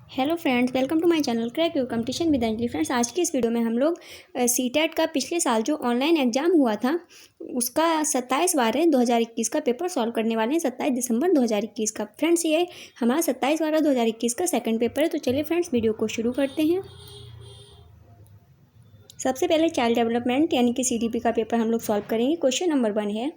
Hello friends, welcome to my channel crack your competition with Anjali. Friends, आज की इस video में हम लोग सीटेट का पिछले साल जो ऑनलाइन एग्जाम हुआ था उसका 27/12/2021 का पेपर सॉल्व करने वाले हैं। 27 दिसंबर 2021 का। फ्रेंड्स, ये हमारा 27/12/2021 का सेकंड पेपर है। तो चलिए फ्रेंड्स, वीडियो को शुरू करते हैं। सबसे पहले चाइल्ड डेवलपमेंट यानी कि CDP का पेपर हम लोग सॉल्व करेंगे। क्वेश्चन नंबर 1 है,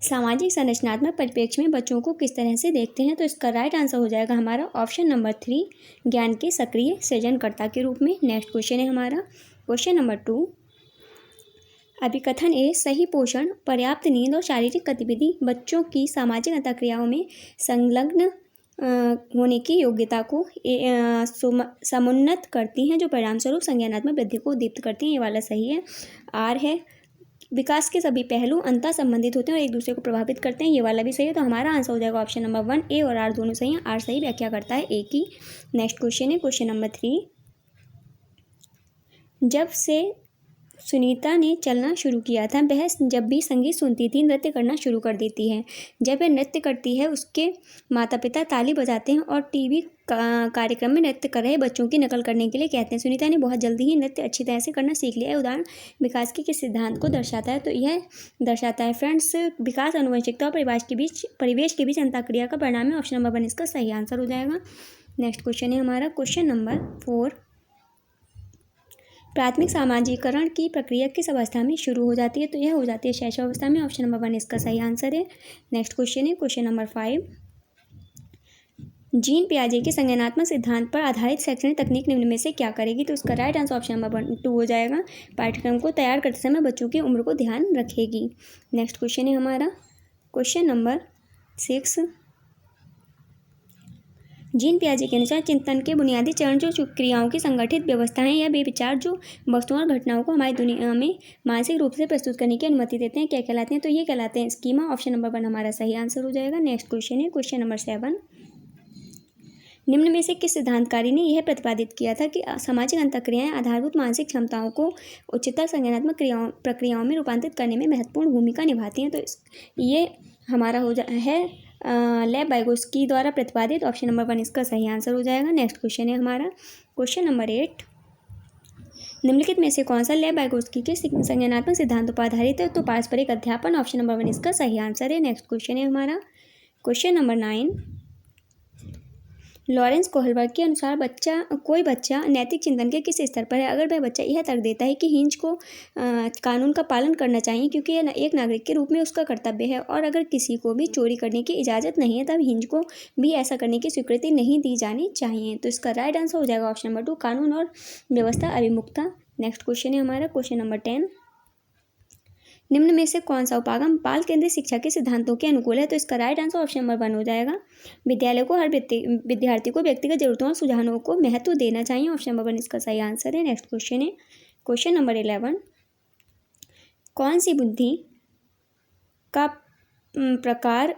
सामाजिक संरचनात्मक परिप्रेक्ष्य में बच्चों को किस तरह से देखते हैं। तो इसका राइट आंसर हो जाएगा हमारा ऑप्शन नंबर 3, ज्ञान के सक्रिय सृजनकर्ता के रूप में। नेक्स्ट क्वेश्चन है हमारा क्वेश्चन नंबर 2, अभिकथन ए, सही पोषण, पर्याप्त नींद और शारीरिक गतिविधि बच्चों की सामाजिक अंतःक्रियाओं में संलग्न होने की योग्यता को समुन्नत करती हैं, जो परिणामस्वरूप संज्ञानात्मक वृद्धि को दीप्त करती हैं। ये वाला सही है। आर है, विकास के सभी पहलू अंतर संबंधित होते हैं और एक दूसरे को प्रभावित करते हैं। ये वाला भी सही है। तो हमारा आंसर हो जाएगा ऑप्शन नंबर 1, ए और आर दोनों सही हैं। आर सही व्याख्या करता है ए की। नेक्स्ट क्वेश्चन है क्वेश्चन नंबर 3, जब से सुनीता ने चलना शुरू किया था, वह जब भी संगीत सुनती थी नृत्य करना शुरू कर देती है। जब वह नृत्य करती है उसके माता पिता ताली बजाते हैं और टीवी कार्यक्रम में नृत्य कर रहे बच्चों की नकल करने के लिए कहते हैं। सुनीता ने बहुत जल्दी ही नृत्य अच्छी तरह से करना सीख लिया है। उदाहरण विकास के किस सिद्धांत को दर्शाता है। तो यह दर्शाता है फ्रेंड्स, विकास आनुवंशिकता और परिवेश के बीच अंतःक्रिया का परिणाम है। ऑप्शन नंबर 1 इसका सही आंसर हो जाएगा। नेक्स्ट क्वेश्चन है हमारा क्वेश्चन नंबर 4, प्राथमिक सामाजिकरण की प्रक्रिया किस अवस्था में शुरू हो जाती है। तो यह हो जाती है शैशव अवस्था में। ऑप्शन नंबर 1 इसका सही आंसर है। नेक्स्ट क्वेश्चन है क्वेश्चन नंबर 5, जीन पियाजे के संज्ञानात्मक सिद्धांत पर आधारित शैक्षणिक तकनीक निम्न में से क्या करेगी। तो इसका राइट आंसर ऑप्शन नंबर 2 हो जाएगा। पाठ्यक्रम को तैयार करते समय बच्चों की उम्र को ध्यान रखेगी। नेक्स्ट क्वेश्चन है हमारा क्वेश्चन नंबर 6, जीन पियाजे के अनुसार चिंतन के बुनियादी चरण जो क्रियाओं की संगठित व्यवस्था है या वे विचार जो वस्तुओं और घटनाओं को हमारी दुनिया में मानसिक रूप से प्रस्तुत करने की अनुमति देते हैं, क्या कहलाते हैं। तो ये कहलाते हैं स्कीमा। ऑप्शन नंबर 1 हमारा सही आंसर हो जाएगा। नेक्स्ट क्वेश्चन है क्वेश्चन नंबर 7, निम्न में से किस सिद्धांतकारी ने यह प्रतिपादित किया था कि सामाजिक अंतःक्रियाएं आधारभूत मानसिक क्षमताओं को उच्चतर संज्ञानात्मक प्रक्रियाओं में रूपांतरित करने में महत्वपूर्ण भूमिका निभाती हैं। तो ये हमारा है लेव वाइगोत्स्की द्वारा प्रतिपादित। ऑप्शन नंबर 1 इसका सही आंसर हो जाएगा। नेक्स्ट क्वेश्चन है हमारा क्वेश्चन नंबर 8, निम्नलिखित में से कौन सा लेव वाइगोत्स्की के संज्ञानात्मक सिद्धांतों पर आधारित है। तो पारस्परिक अध्यापन। ऑप्शन नंबर 1 इसका सही आंसर है। नेक्स्ट क्वेश्चन है हमारा क्वेश्चन नंबर 9, लॉरेंस कोहलबर्ग के अनुसार कोई बच्चा नैतिक चिंतन के किस स्तर पर है। अगर वह बच्चा यह तर्क देता है कि हिंज को कानून का पालन करना चाहिए क्योंकि यह एक नागरिक के रूप में उसका कर्तव्य है, और अगर किसी को भी चोरी करने की इजाज़त नहीं है, तब हिंज को भी ऐसा करने की स्वीकृति नहीं दी जानी चाहिए। तो इसका राइट आंसर हो जाएगा ऑप्शन नंबर 2, कानून और व्यवस्था अभिमुखता। नेक्स्ट क्वेश्चन है हमारा क्वेश्चन नंबर 10, निम्न में से कौन सा उपागम बाल केंद्रित शिक्षा के सिद्धांतों के अनुकूल है। तो इसका राइट आंसर ऑप्शन नंबर 1 हो जाएगा। विद्यालय को हर विद्यार्थी को व्यक्तिगत जरूरतों और सुझावों को महत्व देना चाहिए। ऑप्शन नंबर 1 इसका सही आंसर है। नेक्स्ट क्वेश्चन है क्वेश्चन नंबर 11, कौन सी बुद्धि का प्रकार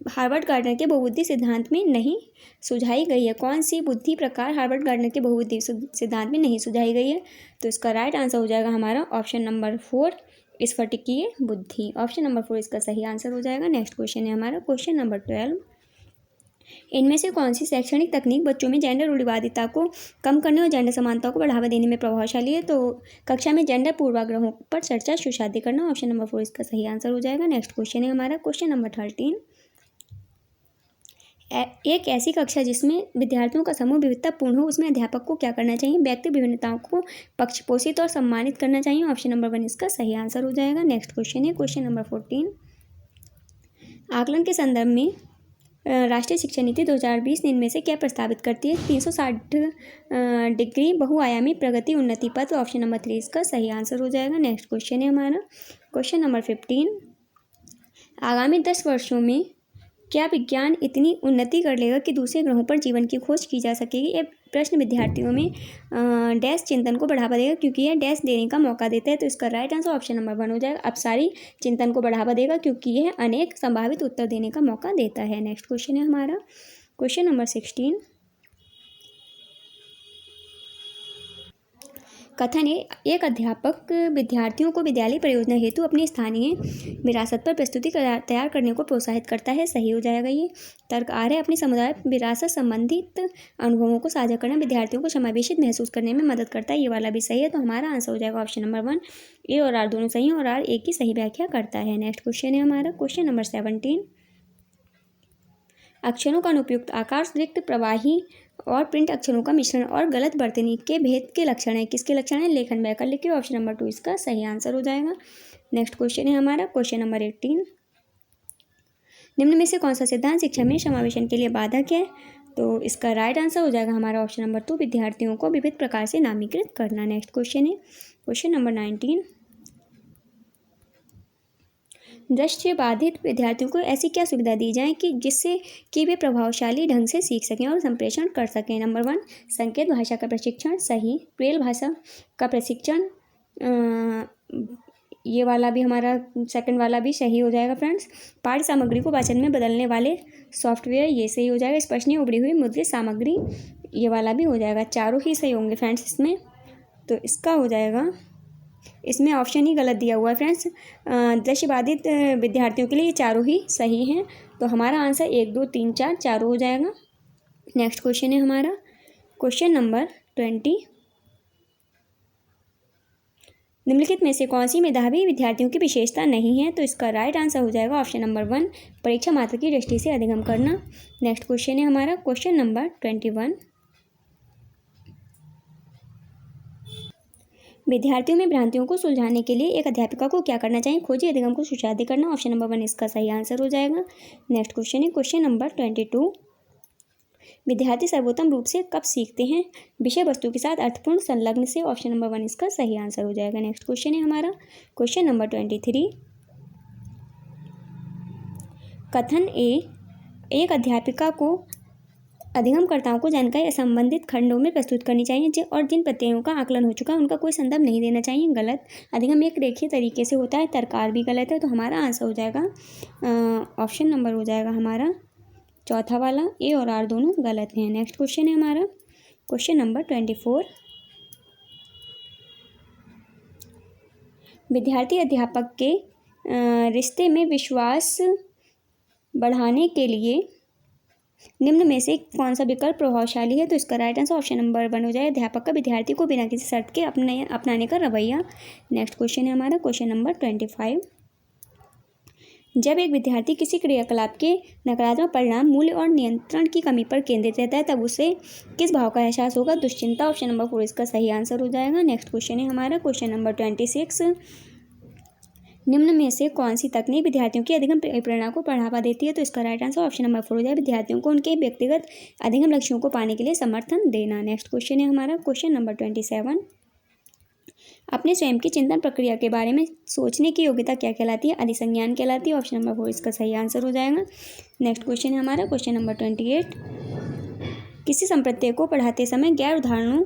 हार्वर्ड गार्डनर के बहुबुद्धि सिद्धांत में नहीं सुझाई गई है। कौन सी बुद्धि प्रकार हार्वर्ड गार्डनर के बहुबुद्धि सिद्धांत में नहीं सुझाई गई है। तो इसका राइट आंसर हो जाएगा हमारा ऑप्शन नंबर 4, स्फटिकीय बुद्धि। ऑप्शन नंबर 4 इसका सही आंसर हो जाएगा। नेक्स्ट क्वेश्चन है हमारा क्वेश्चन नंबर 12, इनमें से कौन सी शैक्षणिक तकनीक बच्चों में जेंडर रूढ़िवादिता को कम करने और जेंडर समानता को बढ़ावा देने में प्रभावशाली है। तो कक्षा में जेंडर पूर्वाग्रहों पर चर्चा सुशादी करना। ऑप्शन नंबर 4 इसका सही आंसर हो जाएगा। नेक्स्ट क्वेश्चन है हमारा क्वेश्चन नंबर 13, एक ऐसी कक्षा जिसमें विद्यार्थियों का समूह विविधतापूर्ण हो, उसमें अध्यापक को क्या करना चाहिए। व्यक्ति विभिन्नताओं को पक्षपोषित और सम्मानित करना चाहिए। ऑप्शन नंबर 1 इसका सही आंसर हो जाएगा। नेक्स्ट क्वेश्चन है क्वेश्चन नंबर 14, आकलन के संदर्भ में राष्ट्रीय शिक्षा नीति 2020 इनमें से क्या प्रस्तावित करती है। 360 डिग्री बहुआयामी प्रगति उन्नति पथ। ऑप्शन नंबर 3 इसका सही आंसर हो जाएगा। नेक्स्ट क्वेश्चन है हमारा क्वेश्चन नंबर 15, आगामी 10 वर्षों में क्या विज्ञान इतनी उन्नति कर लेगा कि दूसरे ग्रहों पर जीवन की खोज की जा सकेगी। यह प्रश्न विद्यार्थियों में डैश चिंतन को बढ़ावा देगा क्योंकि यह डैश देने का मौका देता है। तो इसका राइट आंसर ऑप्शन नंबर 1 हो जाएगा। अपसारी चिंतन को बढ़ावा देगा क्योंकि यह अनेक संभावित उत्तर देने का मौका देता है। नेक्स्ट क्वेश्चन है हमारा क्वेश्चन नंबर 16, कथन ए, एक अध्यापक विद्यार्थियों को विद्यालय परियोजना हेतु अपनी स्थानीय विरासत पर प्रस्तुति तैयार करने को प्रोत्साहित करता है। सही हो जाएगा ये। तर्क आर है, अपनी समुदाय विरासत संबंधित अनुभवों को साझा करना विद्यार्थियों को समावेशित महसूस करने में मदद करता है। ये वाला भी सही है। तो हमारा आंसर हो जाएगा ऑप्शन नंबर 1। ए और आर दोनों सही हैं और आर ए की सही व्याख्या करता है। नेक्स्ट क्वेश्चन है हमारा क्वेश्चन नंबर 17। अक्षरों का अनुपयुक्त आकार, रिक्त, प्रवाही और प्रिंट अक्षरों का मिश्रण और गलत बर्तनी के भेद के लक्षण है। किसके लक्षण है? लेखन वैकल्पिक लिखिए। ऑप्शन नंबर 2 इसका सही आंसर हो जाएगा। नेक्स्ट क्वेश्चन है हमारा क्वेश्चन नंबर 18। निम्न में से कौन सा सिद्धांत शिक्षा में समावेशन के लिए बाधक है? तो इसका राइट आंसर हो जाएगा हमारा ऑप्शन नंबर 2, विद्यार्थियों को विविध प्रकार से नामीकृत करना। नेक्स्ट क्वेश्चन है क्वेश्चन नंबर 19। दृष्टि बाधित विद्यार्थियों को ऐसी क्या सुविधा दी जाए कि जिससे कि वे प्रभावशाली ढंग से सीख सकें और संप्रेषण कर सकें? नंबर 1, संकेत भाषा का प्रशिक्षण। सही। ब्रेल भाषा का प्रशिक्षण, ये वाला भी हमारा सेकंड वाला भी सही हो जाएगा फ्रेंड्स। पाठ्य सामग्री को वाचन में बदलने वाले सॉफ्टवेयर, ये सही हो जाएगा। स्पर्शनीय उभरी हुई मुद्रित सामग्री, ये वाला भी हो जाएगा। चारों ही सही होंगे फ्रेंड्स इसमें। तो इसका हो जाएगा, इसमें ऑप्शन ही गलत दिया हुआ है फ्रेंड्स। दृष्टिबाधित विद्यार्थियों के लिए ये चारों ही सही हैं। तो हमारा आंसर 1, 2, 3, 4 चारों हो जाएगा। नेक्स्ट क्वेश्चन है हमारा क्वेश्चन नंबर 20। निम्नलिखित में से कौन सी मेधावी विद्यार्थियों की विशेषता नहीं है? तो इसका राइट आंसर हो जाएगा ऑप्शन नंबर 1, परीक्षा मात्र की दृष्टि से अधिगम करना। नेक्स्ट क्वेश्चन है हमारा क्वेश्चन नंबर 21। विद्यार्थियों में भ्रांतियों को सुलझाने के लिए एक अध्यापिका को क्या करना चाहिए? खोजी अधिगम को सुशादी करना। ऑप्शन नंबर 1 इसका सही आंसर हो जाएगा। नेक्स्ट क्वेश्चन है क्वेश्चन नंबर 22। विद्यार्थी सर्वोत्तम रूप से कब सीखते हैं? विषय वस्तु के साथ अर्थपूर्ण संलग्न से। ऑप्शन नंबर 1 इसका सही आंसर हो जाएगा। नेक्स्ट क्वेश्चन है हमारा क्वेश्चन नंबर 23। कथन ए, एक अध्यापिका को अधिगमकर्ताओं को जानकारी संबंधित खंडों में प्रस्तुत करनी चाहिए और जिन प्रत्ययों का आकलन हो चुका है उनका कोई संदर्भ नहीं देना चाहिए। गलत। अधिगम एक रेखीय तरीके से होता है। तरकार भी गलत है। तो हमारा आंसर हो जाएगा ऑप्शन नंबर हो जाएगा हमारा चौथा वाला। ए और आर दोनों गलत हैं। नेक्स्ट क्वेश्चन है हमारा क्वेश्चन नंबर 24। विद्यार्थी अध्यापक के रिश्ते में विश्वास बढ़ाने के लिए निम्न में से कौन सा विकल्प प्रभावशाली है? तो इसका राइट आंसर ऑप्शन नंबर 1 हो जाए, अध्यापक का विद्यार्थी को बिना किसी शर्त के अपनाने का रवैया। नेक्स्ट क्वेश्चन है हमारा क्वेश्चन नंबर 25। जब एक विद्यार्थी किसी क्रियाकलाप के नकारात्मक परिणाम, मूल्य और नियंत्रण की कमी पर केंद्रित रहता है तब उसे किस भाव का एहसास होगा? दुश्चिंता। ऑप्शन नंबर 4 इसका सही आंसर हो जाएगा। नेक्स्ट क्वेश्चन है हमारा क्वेश्चन नंबर 26। निम्न में से कौन सी तकनीक विद्यार्थियों की अधिगम प्रेरणा को बढ़ावा देती है? तो इसका राइट आंसर ऑप्शन नंबर 4 हो जाए, विद्यार्थियों को उनके व्यक्तिगत अधिगम लक्ष्यों को पाने के लिए समर्थन देना। नेक्स्ट क्वेश्चन है हमारा क्वेश्चन नंबर 27। अपने स्वयं की चिंतन प्रक्रिया के बारे में सोचने की योग्यता क्या कहलाती है? अधिसंज्ञान कहलाती है। ऑप्शन नंबर 4 इसका सही आंसर हो जाएगा। नेक्स्ट क्वेश्चन है हमारा क्वेश्चन नंबर 28। किसी संप्रत्यय को पढ़ाते समय गैर उदाहरणों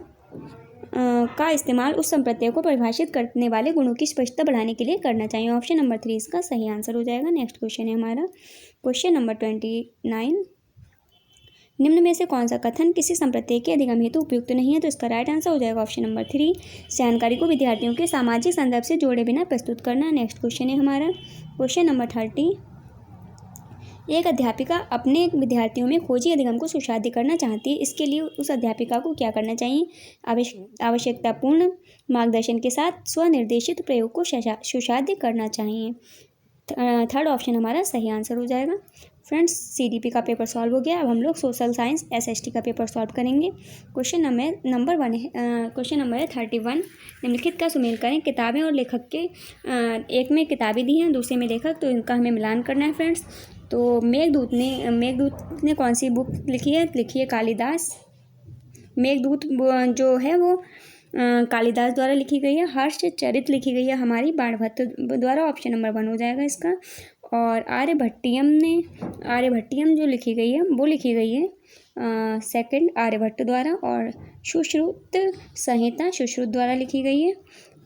का इस्तेमाल उस संप्रत्यय को परिभाषित करने वाले गुणों की स्पष्टता बढ़ाने के लिए करना चाहिए। ऑप्शन नंबर 3 इसका सही आंसर हो जाएगा। नेक्स्ट क्वेश्चन है हमारा क्वेश्चन नंबर 29। निम्न में से कौन सा कथन किसी संप्रत्यय के अधिगम हेतु उपयुक्त नहीं है? तो इसका राइट आंसर हो जाएगा ऑप्शन नंबर 3, जानकारी को विद्यार्थियों के सामाजिक संदर्भ से जोड़े बिना प्रस्तुत करना। नेक्स्ट क्वेश्चन है हमारा क्वेश्चन नंबर 30। एक अध्यापिका अपने विद्यार्थियों में खोजी अधिगम को सुशादी करना चाहती है, इसके लिए उस अध्यापिका को क्या करना चाहिए? आवश्यकतापूर्ण मार्गदर्शन के साथ स्वनिर्देशित प्रयोग को सुशादी करना चाहिए। थर्ड ऑप्शन हमारा सही आंसर हो जाएगा। फ्रेंड्स, सीडीपी का पेपर सॉल्व हो गया। अब हम लोग सोशल साइंस एसएसटी का पेपर सॉल्व करेंगे। क्वेश्चन नंबर 1 है, क्वेश्चन नंबर है 31। निम्नलिखित का सुमेल करें। किताबें और लेखक के एक में किताबें दी हैं, दूसरे में लेखक, तो इनका हमें मिलान करना है फ्रेंड्स। तो मेघदूत ने कौन सी बुक लिखी है? लिखी है कालिदास। मेघदूत जो है वो कालिदास द्वारा लिखी गई है। हर्षचरित लिखी गई है हमारी बाणभट्ट द्वारा। ऑप्शन नंबर 1 हो जाएगा इसका। और आर्यभट्टियम जो लिखी गई है वो लिखी गई है सेकंड आर्यभट्ट द्वारा। और सुश्रुत संहिता सुश्रुत द्वारा लिखी गई है।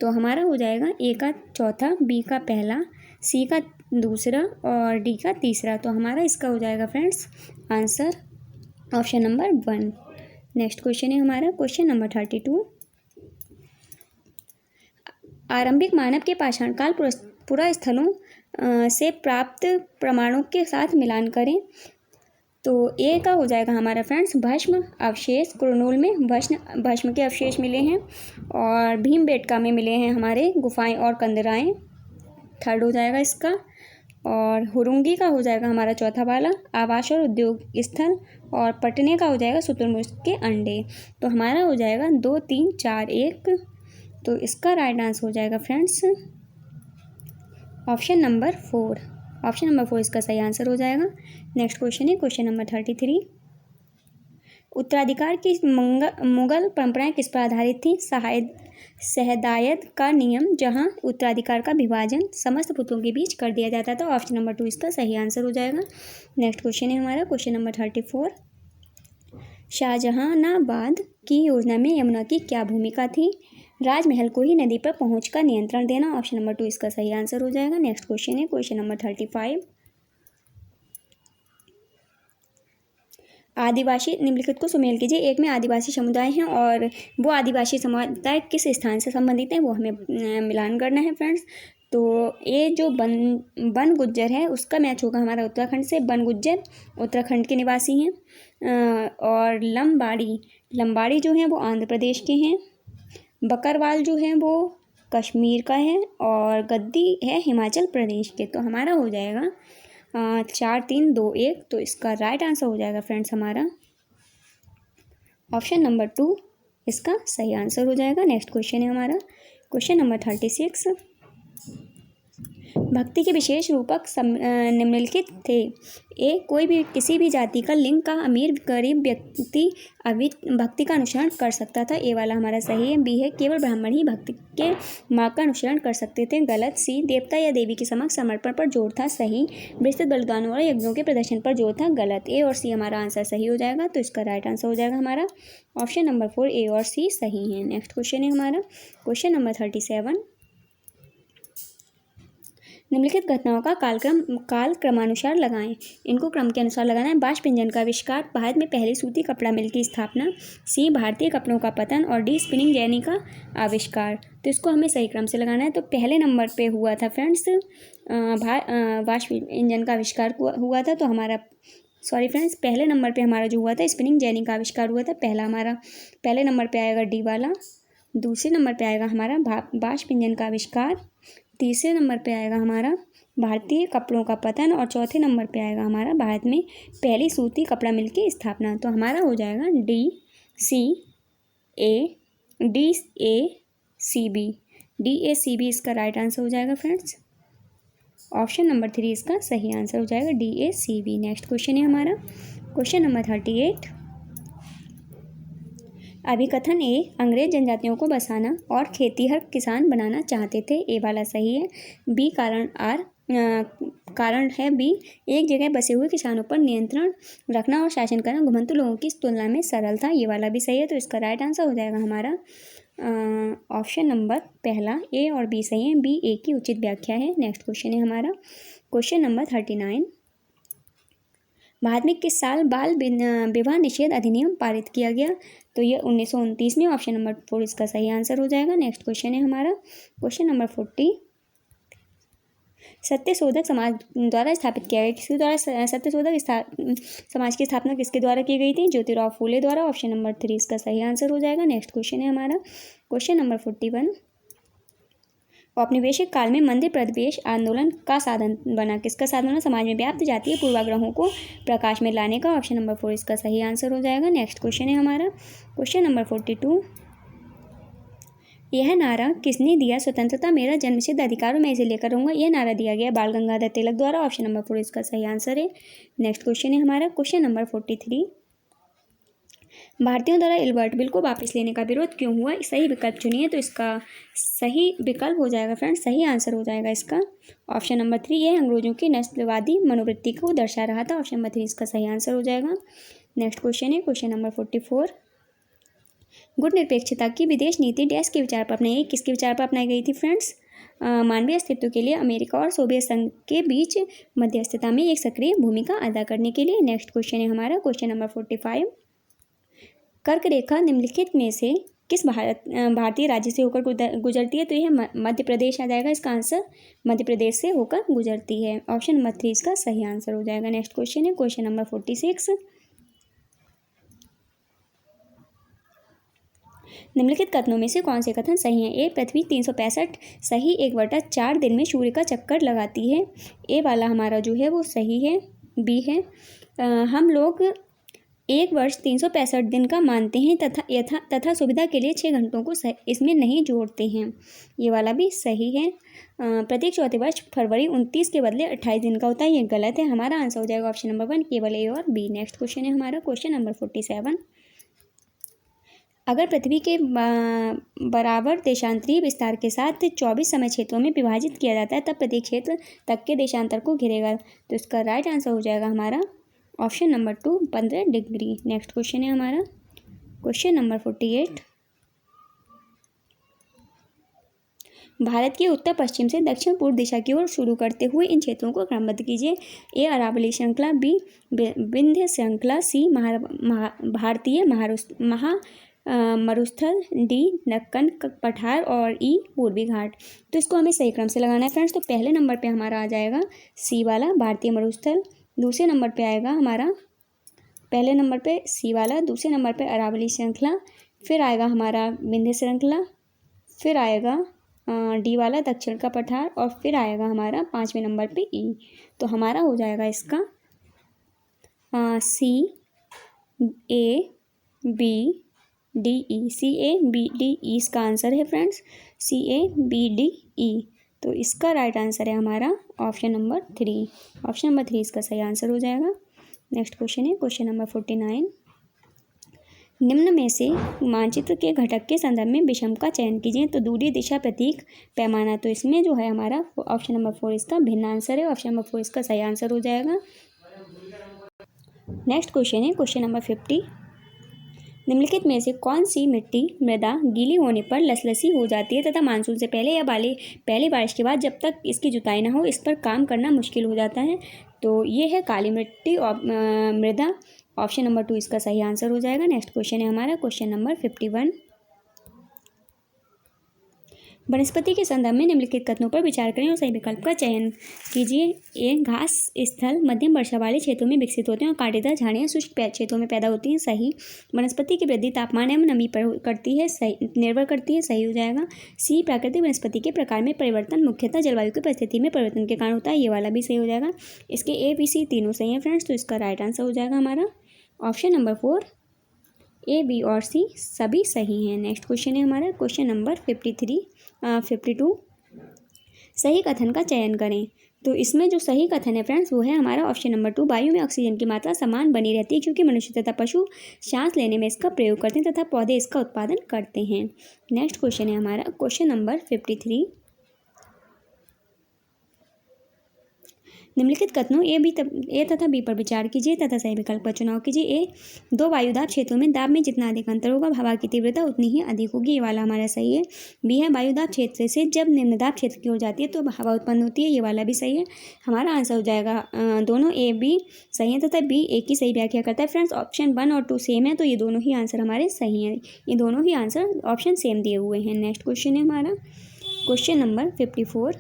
तो हमारा हो जाएगा ए का चौथा, बी का पहला, सी का दूसरा और डी का तीसरा। तो हमारा इसका हो जाएगा friends answer option number 1। Next question है हमारा क्वेश्चन नंबर 32। आरंभिक मानव के पाषाण काल पुरास्थलों से प्राप्त प्रमाणों के साथ मिलान करें। तो ए का हो जाएगा हमारा फ्रेंड्स भस्म अवशेष। कुरनूल में भस्म के अवशेष मिले हैं और भीमबेटका में मिले हैं हमारे गुफाएं और कंदराएं। थर्ड हो जाएगा इसका। और हुरुंगी का हो जाएगा हमारा चौथा वाला आवास और उद्योग स्थल। और पटने का हो जाएगा शुतुरमुर्ग के अंडे। तो हमारा हो जाएगा 2 3 4 1। तो इसका राइट आंसर हो जाएगा friends option number 4। Option number 4 इसका सही आंसर हो जाएगा। नेक्स्ट क्वेश्चन है क्वेश्चन नंबर 33। उत्तराधिकार की मुगल परंपराएं किस पर आधारित थी? सहदायत का नियम, जहां उत्तराधिकार का विभाजन समस्त पुत्रों के बीच कर दिया जाता था। ऑप्शन नंबर 2 इसका सही आंसर हो जाएगा। नेक्स्ट क्वेश्चन है हमारा क्वेश्चन नंबर 34। शाहजहानाबाद की योजना में यमुना की क्या भूमिका थी? राजमहल को ही नदी पर पहुंच का नियंत्रण देना। ऑप्शन नंबर 2 इसका सही आंसर हो जाएगा। नेक्स्ट क्वेश्चन है क्वेश्चन नंबर 35। आदिवासी निम्नलिखित को सुमेल कीजिए। एक में आदिवासी समुदाय हैं और वो आदिवासी समुदाय किस स्थान से संबंधित हैं वो हमें मिलान करना है फ्रेंड्स। तो ये जो बन गुज्जर है उसका मैच होगा हमारा उत्तराखंड से। बन गुज्जर उत्तराखंड के निवासी हैं। और लंबाड़ी जो हैं वो आंध्र प्रदेश के हैं। बकरवाल जो हैं वो कश्मीर का है। और गद्दी है हिमाचल प्रदेश के। तो हमारा हो जाएगा 4 3 2 1। तो इसका राइट आंसर हो जाएगा फ्रेंड्स हमारा ऑप्शन नंबर 2 इसका सही आंसर हो जाएगा। नेक्स्ट क्वेश्चन है हमारा क्वेश्चन नंबर 36। भक्ति के विशेष रूपक निम्नलिखित थे। ए कोई भी किसी भी जाति का लिंग का अमीर गरीब व्यक्ति भक्ति का अनुसरण कर सकता था। ए वाला हमारा सही है। बी है केवल ब्राह्मण ही भक्ति के मार्ग का अनुसरण कर सकते थे। गलत। सी देवता या देवी के समक्ष समर्पण पर जोर था। सही। विस्तृत बलिदानों और यज्ञों के प्रदर्शन पर जोर था। गलत। ए और सी हमारा आंसर सही हो जाएगा। तो इसका राइट आंसर हो जाएगा हमारा ऑप्शन नंबर 4 ए और सी सही है। नेक्स्ट क्वेश्चन है हमारा क्वेश्चन नंबर 37। निम्नलिखित घटनाओं का काल क्रमानुसार लगाएं। इनको क्रम के अनुसार लगाना है। बाष्प इंजन का आविष्कार, भारत में पहली सूती कपड़ा मिल की स्थापना, सी भारतीय कपड़ों का पतन और डी स्पिनिंग जेनी का आविष्कार। तो इसको हमें सही क्रम से लगाना है। तो पहले नंबर पे हुआ था फ्रेंड्स बाष्प इंजन का आविष्कार हुआ था। तो हमारा सॉरी फ्रेंड्स पहले नंबर पे हमारा जो हुआ था स्पिनिंग जेनी का आविष्कार हुआ था। पहले नंबर पे आएगा डी वाला। दूसरे नंबर पे आएगा हमारा बाष्प इंजन का आविष्कार। तीसरे नंबर पे आएगा हमारा भारतीय कपड़ों का पतन। और चौथे नंबर पे आएगा हमारा भारत में पहली सूती कपड़ा मिल की स्थापना। तो हमारा हो जाएगा डी ए सी बी इसका राइट आंसर हो जाएगा फ्रेंड्स। ऑप्शन नंबर 3 इसका सही आंसर हो जाएगा DACB। नेक्स्ट क्वेश्चन है हमारा क्वेश्चन नंबर 38। अभिकथन ए अंग्रेज जनजातियों को बसाना और खेतीहर किसान बनाना चाहते थे। ए वाला सही है। बी कारण है बी एक जगह बसे हुए किसानों पर नियंत्रण रखना और शासन करना घुमंतु लोगों की तुलना में सरल था। ये वाला भी सही है। तो इसका राइट आंसर हो जाएगा हमारा ऑप्शन नंबर पहला। ए और बी सही है। बी ए की उचित व्याख्या है। नेक्स्ट क्वेश्चन है हमारा क्वेश्चन नंबर 39। भारत में किस साल बाल विवाह निषेध अधिनियम पारित किया गया? तो ये 1929 में। ऑप्शन नंबर 4 इसका सही आंसर हो जाएगा। नेक्स्ट क्वेश्चन है हमारा क्वेश्चन नंबर 40। सत्यशोधक समाज द्वारा स्थापित किया गया। किसके द्वारा सत्यशोधक समाज की स्थापना किसके द्वारा की गई थी? ज्योतिराव फूले द्वारा। ऑप्शन नंबर 3 इसका सही आंसर हो जाएगा। नेक्स्ट क्वेश्चन है हमारा क्वेश्चन नंबर 41। औपनिवेशिक काल में मंदिर प्रवेश आंदोलन का साधन बना। किसका साधन बना? समाज में व्याप्त जातीय पूर्वाग्रहों को प्रकाश में लाने का। ऑप्शन नंबर 4 इसका सही आंसर हो जाएगा। नेक्स्ट क्वेश्चन है हमारा क्वेश्चन नंबर 42। यह नारा किसने दिया? स्वतंत्रता मेरा जन्मसिद्ध अधिकार मैं इसे लेकर रहूंगा। यह नारा दिया गया बाल गंगाधर तिलक द्वारा। ऑप्शन नंबर 4 इसका सही आंसर है। नेक्स्ट क्वेश्चन है हमारा क्वेश्चन नंबर 43। भारतीयों द्वारा इल्बर्ट बिल को वापस लेने का विरोध क्यों हुआ? सही विकल्प चुनिए। तो इसका सही विकल्प हो जाएगा फ्रेंड्स, सही आंसर हो जाएगा इसका ऑप्शन नंबर 3। यह अंग्रेजों की नस्लवादी मनोवृत्ति को दर्शा रहा था। ऑप्शन नंबर 3 इसका सही आंसर हो जाएगा। नेक्स्ट क्वेश्चन है क्वेश्चन नंबर 44। गुट निरपेक्षता की विदेश नीति डैश के विचार पर अपनाई गई। किसके विचार पर अपनाई गई थी फ्रेंड्स? मानवीय अस्तित्व के लिए अमेरिका और सोवियत संघ के बीच मध्यस्थता में एक सक्रिय भूमिका अदा करने के लिए। नेक्स्ट क्वेश्चन है हमारा क्वेश्चन नंबर 45। कर्क रेखा निम्नलिखित में से किस भारतीय राज्य से होकर गुजरती है? तो यह मध्य प्रदेश आ जाएगा। इसका आंसर मध्य प्रदेश से होकर गुजरती है। ऑप्शन नंबर 3 इसका सही आंसर हो जाएगा। नेक्स्ट क्वेश्चन है क्वेश्चन नंबर 46। निम्नलिखित कथनों में से कौन से कथन सही हैं? ए, पृथ्वी 365 सही 1/4 दिन में सूर्य का चक्कर लगाती है। ए वाला हमारा जो है वो सही है। बी है हम लोग एक वर्ष 365 दिन का मानते हैं तथा सुविधा के लिए 6 घंटों को इसमें नहीं जोड़ते हैं। ये वाला भी सही है। प्रत्येक चौथे वर्ष फरवरी 29 के बदले 28 दिन का होता है। ये गलत है। हमारा आंसर हो जाएगा ऑप्शन नंबर 1 केवल ए और बी। नेक्स्ट क्वेश्चन है हमारा क्वेश्चन नंबर 47। अगर पृथ्वी के बराबर देशांतरीय विस्तार के साथ 24 समय क्षेत्रों में विभाजित किया जाता है तब प्रत्येक क्षेत्र तक के देशांतर को घेरेगा। तो इसका राइट आंसर हो जाएगा हमारा option number 2 15 degree. Next question है हमारा क्वेश्चन नंबर 48। भारत के उत्तर पश्चिम से दक्षिण पूर्व दिशा की ओर शुरू करते हुए इन क्षेत्रों को क्रमबद्ध कीजिए। ए, अरावली श्रृंखला। बी, विंध्य श्रृंखला। सी, भारतीय मरुस्थल। डी, दक्कन पठार। और ई, पूर्वी घाट। तो इसको हमें सही क्रम से लगाना है फ्रेंड्स। तो पहले नंबर पे हमारा आ जाएगा सी वाला भारतीय मरुस्थल। दूसरे नंबर पे आएगा हमारा पहले नंबर पे सी वाला, दूसरे नंबर पे अरावली श्रृंखला, फिर आएगा हमारा विंध्य श्रृंखला, फिर आएगा डी वाला दक्षिण का पठार, और फिर आएगा हमारा 5वें नंबर पे ई। तो हमारा हो जाएगा इसका C A B D E. C A B D E इसका आंसर है friends. C A B D E. तो इसका राइट आंसर है हमारा ऑप्शन नंबर 3। ऑप्शन नंबर 3 इसका सही आंसर हो जाएगा। नेक्स्ट क्वेश्चन है क्वेश्चन नंबर 49। निम्न में से मानचित्र के घटक के संदर्भ में विषम का चयन कीजिए। तो दूरी, दिशा, प्रतीक, पैमाना। तो इसमें जो है हमारा ऑप्शन नंबर 4 इसका भिन्न आंसर है। ऑप्शन नंबर 4 इसका सही आंसर हो जाएगा। नेक्स्ट क्वेश्चन है क्वेश्चन नंबर 50। निम्नलिखित में से कौन सी मिट्टी मृदा गीली होने पर लसलसी हो जाती है तथा मानसून से पहले या पहली बारिश के बाद जब तक इसकी जुताई न हो इस पर काम करना मुश्किल हो जाता है? तो ये है काली मिट्टी मृदा। ऑप्शन नंबर 2 इसका सही आंसर हो जाएगा। नेक्स्ट क्वेश्चन है हमारा क्वेश्चन नंबर 51। वनस्पति के संदर्भ में निम्नलिखित कथनों पर विचार करें और सही विकल्प का चयन कीजिए। ए, घास स्थल मध्यम वर्षा वाले क्षेत्रों में विकसित होते हैं और कांटेदार झाड़ियाँ शुष्क क्षेत्रों में पैदा होती हैं। सही। वनस्पति की वृद्धि तापमान एवं नमी पर करती है। सही निर्भर करती है। सही हो जाएगा। सी, प्राकृतिक वनस्पति के प्रकार में परिवर्तन मुख्यतः जलवायु की परिस्थिति में परिवर्तन के कारण होता है। ये वाला भी सही हो जाएगा। इसके ए, बी, सी तीनों सही हैं फ्रेंड्स। तो इसका राइट आंसर हो जाएगा हमारा ऑप्शन नंबर 4। ए, बी और सी सभी सही हैं। नेक्स्ट क्वेश्चन है हमारा क्वेश्चन नंबर 52। सही कथन का चयन करें। तो इसमें जो सही कथन है फ्रेंड्स वो है हमारा ऑप्शन नंबर 2। वायु में ऑक्सीजन की मात्रा समान बनी रहती है क्योंकि मनुष्य तथा पशु सांस लेने में इसका प्रयोग करते हैं तथा पौधे इसका उत्पादन करते हैं। नेक्स्ट क्वेश्चन है हमारा क्वेश्चन नंबर 53। निम्नलिखित कथनों ए तथा बी पर विचार कीजिए तथा सही विकल्प का चुनाव कीजिए। ए, 2 वायुदाब क्षेत्रों में दाब में जितना अधिक अंतर होगा हवा की तीव्रता उतनी ही अधिक होगी। ये वाला हमारा सही है। बी है, वायुदाब क्षेत्र से जब निम्नदाब क्षेत्र की ओर जाती है तो हवा उत्पन्न होती है। ये वाला भी सही है। हमारा आंसर हो जाएगा दोनों ए बी सही है तथा बी ए की सही व्याख्या करता है। फ्रेंड्स ऑप्शन 1 और 2 सेम है तो ये दोनों ही आंसर हमारे सही हैं। ये दोनों ही आंसर ऑप्शन सेम दिए हुए हैं। नेक्स्ट क्वेश्चन है हमारा क्वेश्चन नंबर 54।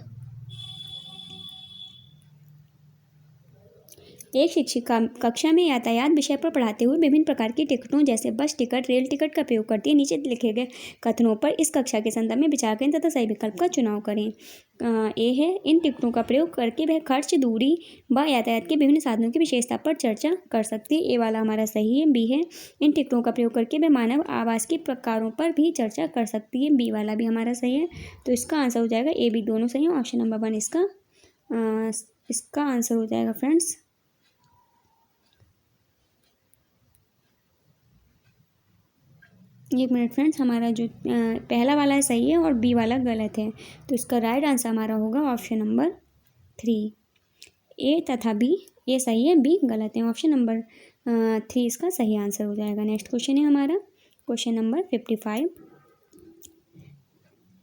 एक शिक्षिका कक्षा में यातायात विषय पर पढ़ाते हुए विभिन्न प्रकार की टिकटों जैसे बस टिकट, रेल टिकट का प्रयोग करती है। नीचे लिखे गए कथनों पर इस कक्षा के संदर्भ में विचार करें तथा सही विकल्प का चुनाव करें। ए है, इन टिकटों का प्रयोग करके वह खर्च, दूरी व यातायात के विभिन्न साधनों की विशेषता पर चर्चा कर सकती है। ए वाला हमारा सही है। बी है, इन टिकटों का प्रयोग करके वह मानव आवास के प्रकारों पर भी चर्चा कर सकती है। बी वाला भी हमारा सही है। तो इसका आंसर हो जाएगा ए बी दोनों सही है। ऑप्शन नंबर 1 इसका आंसर हो जाएगा फ्रेंड्स। एक मिनट फ्रेंड्स, हमारा जो पहला वाला है सही है और बी वाला गलत है। तो इसका राइट आंसर हमारा होगा ऑप्शन नंबर 3। ए तथा बी, ए सही है, बी गलत है। ऑप्शन नंबर 3 इसका सही आंसर हो जाएगा। नेक्स्ट क्वेश्चन है हमारा क्वेश्चन नंबर 55।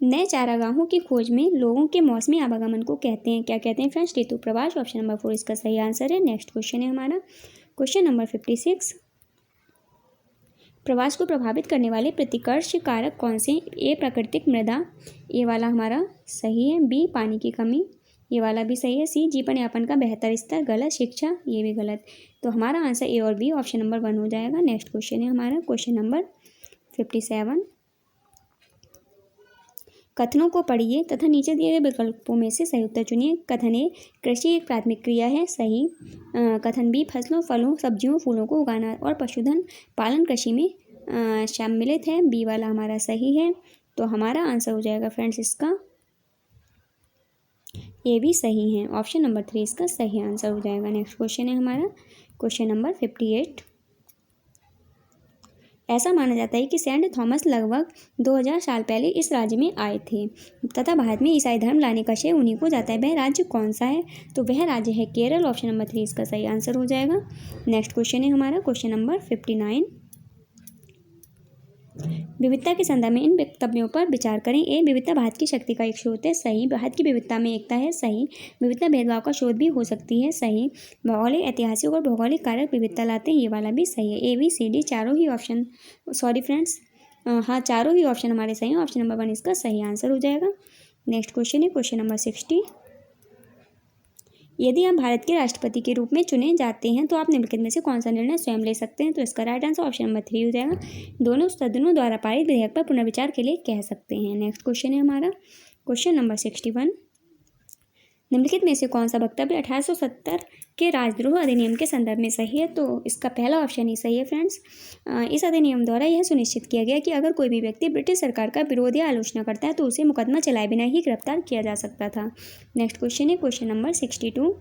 नए चारागाहों की खोज में लोगों के मौसमी आवागमन को कहते हैं, क्या कहते हैं फ्रेंड्स? ऋतु प्रवास। ऑप्शन नंबर 4 इसका सही आंसर है। नेक्स्ट क्वेश्चन है हमारा क्वेश्चन नंबर 56। प्रवास को प्रभावित करने वाले प्रतिकर्ष कारक कौन से? ए प्राकृतिक मृदा, ये वाला हमारा सही है। बी पानी की कमी, ये वाला भी सही है। सी जीवन यापन का बेहतर स्तर, गलत। शिक्षा, ये भी गलत। तो हमारा आंसर ए और बी ऑप्शन नंबर 1 हो जाएगा। नेक्स्ट क्वेश्चन है हमारा क्वेश्चन नंबर 57। कथनों को पढ़िए तथा नीचे दिए गए विकल्पों में से सही उत्तर चुनिए। कथन ए, कृषि एक प्राथमिक क्रिया है, सही। कथन बी, फसलों, फलों, सब्जियों, फूलों को उगाना और पशुधन पालन कृषि में सम्मिलित है, बी वाला हमारा सही है। तो हमारा आंसर हो जाएगा फ्रेंड्स इसका ये भी सही है। ऑप्शन नंबर 3 इसका सही आंसर हो जाएगा। नेक्स्ट क्वेश्चन है हमारा क्वेश्चन नंबर 58। ऐसा माना जाता है कि सेंट थॉमस लगभग 2000 साल पहले इस राज्य में आए थे तथा भारत में ईसाई धर्म लाने का श्रेय उन्हीं को जाता है। वह राज्य कौन सा है? तो वह राज्य है केरल। ऑप्शन नंबर 3 इसका सही आंसर हो जाएगा। नेक्स्ट क्वेश्चन है हमारा क्वेश्चन नंबर 59। विविधता के संदर्भ में इन वक्तव्यों पर विचार करें। ए, विविधता भारत की शक्ति का एक स्रोत है, सही। भारत की विविधता में एकता है, सही। विविधता भेदभाव का स्रोत भी हो सकती है, सही। भौगोलिक, ऐतिहासिक और भौगोलिक कारक विविधता लाते हैं, ये वाला भी सही है। ए, बी, सी, डी चारों ही ऑप्शन, सॉरी फ्रेंड्स, हाँ चारों ही ऑप्शन हमारे सही हैं। ऑप्शन नंबर 1 इसका सही आंसर हो जाएगा। नेक्स्ट क्वेश्चन है क्वेश्चन नंबर 60। यदि आप भारत के राष्ट्रपति के रूप में चुने जाते हैं तो आप निम्नलिखित में से कौन सा निर्णय स्वयं ले सकते हैं? तो इसका राइट आंसर ऑप्शन नंबर 3 हो जाएगा। दोनों सदनों द्वारा पारित विधेयक पर पुनर्विचार के लिए कह सकते हैं। नेक्स्ट क्वेश्चन है हमारा क्वेश्चन नंबर 61। निम्नलिखित में से कौन सा वक्तव्य 1870 के राजद्रोह अधिनियम के संदर्भ में सही है? तो इसका पहला ऑप्शन ही सही है फ्रेंड्स। इस अधिनियम द्वारा यह सुनिश्चित किया गया कि अगर कोई भी व्यक्ति ब्रिटिश सरकार का विरोध या आलोचना करता है तो उसे मुकदमा चलाए बिना ही गिरफ्तार किया जा सकता था। नेक्स्ट क्वेश्चन है क्वेश्चन नंबर 62।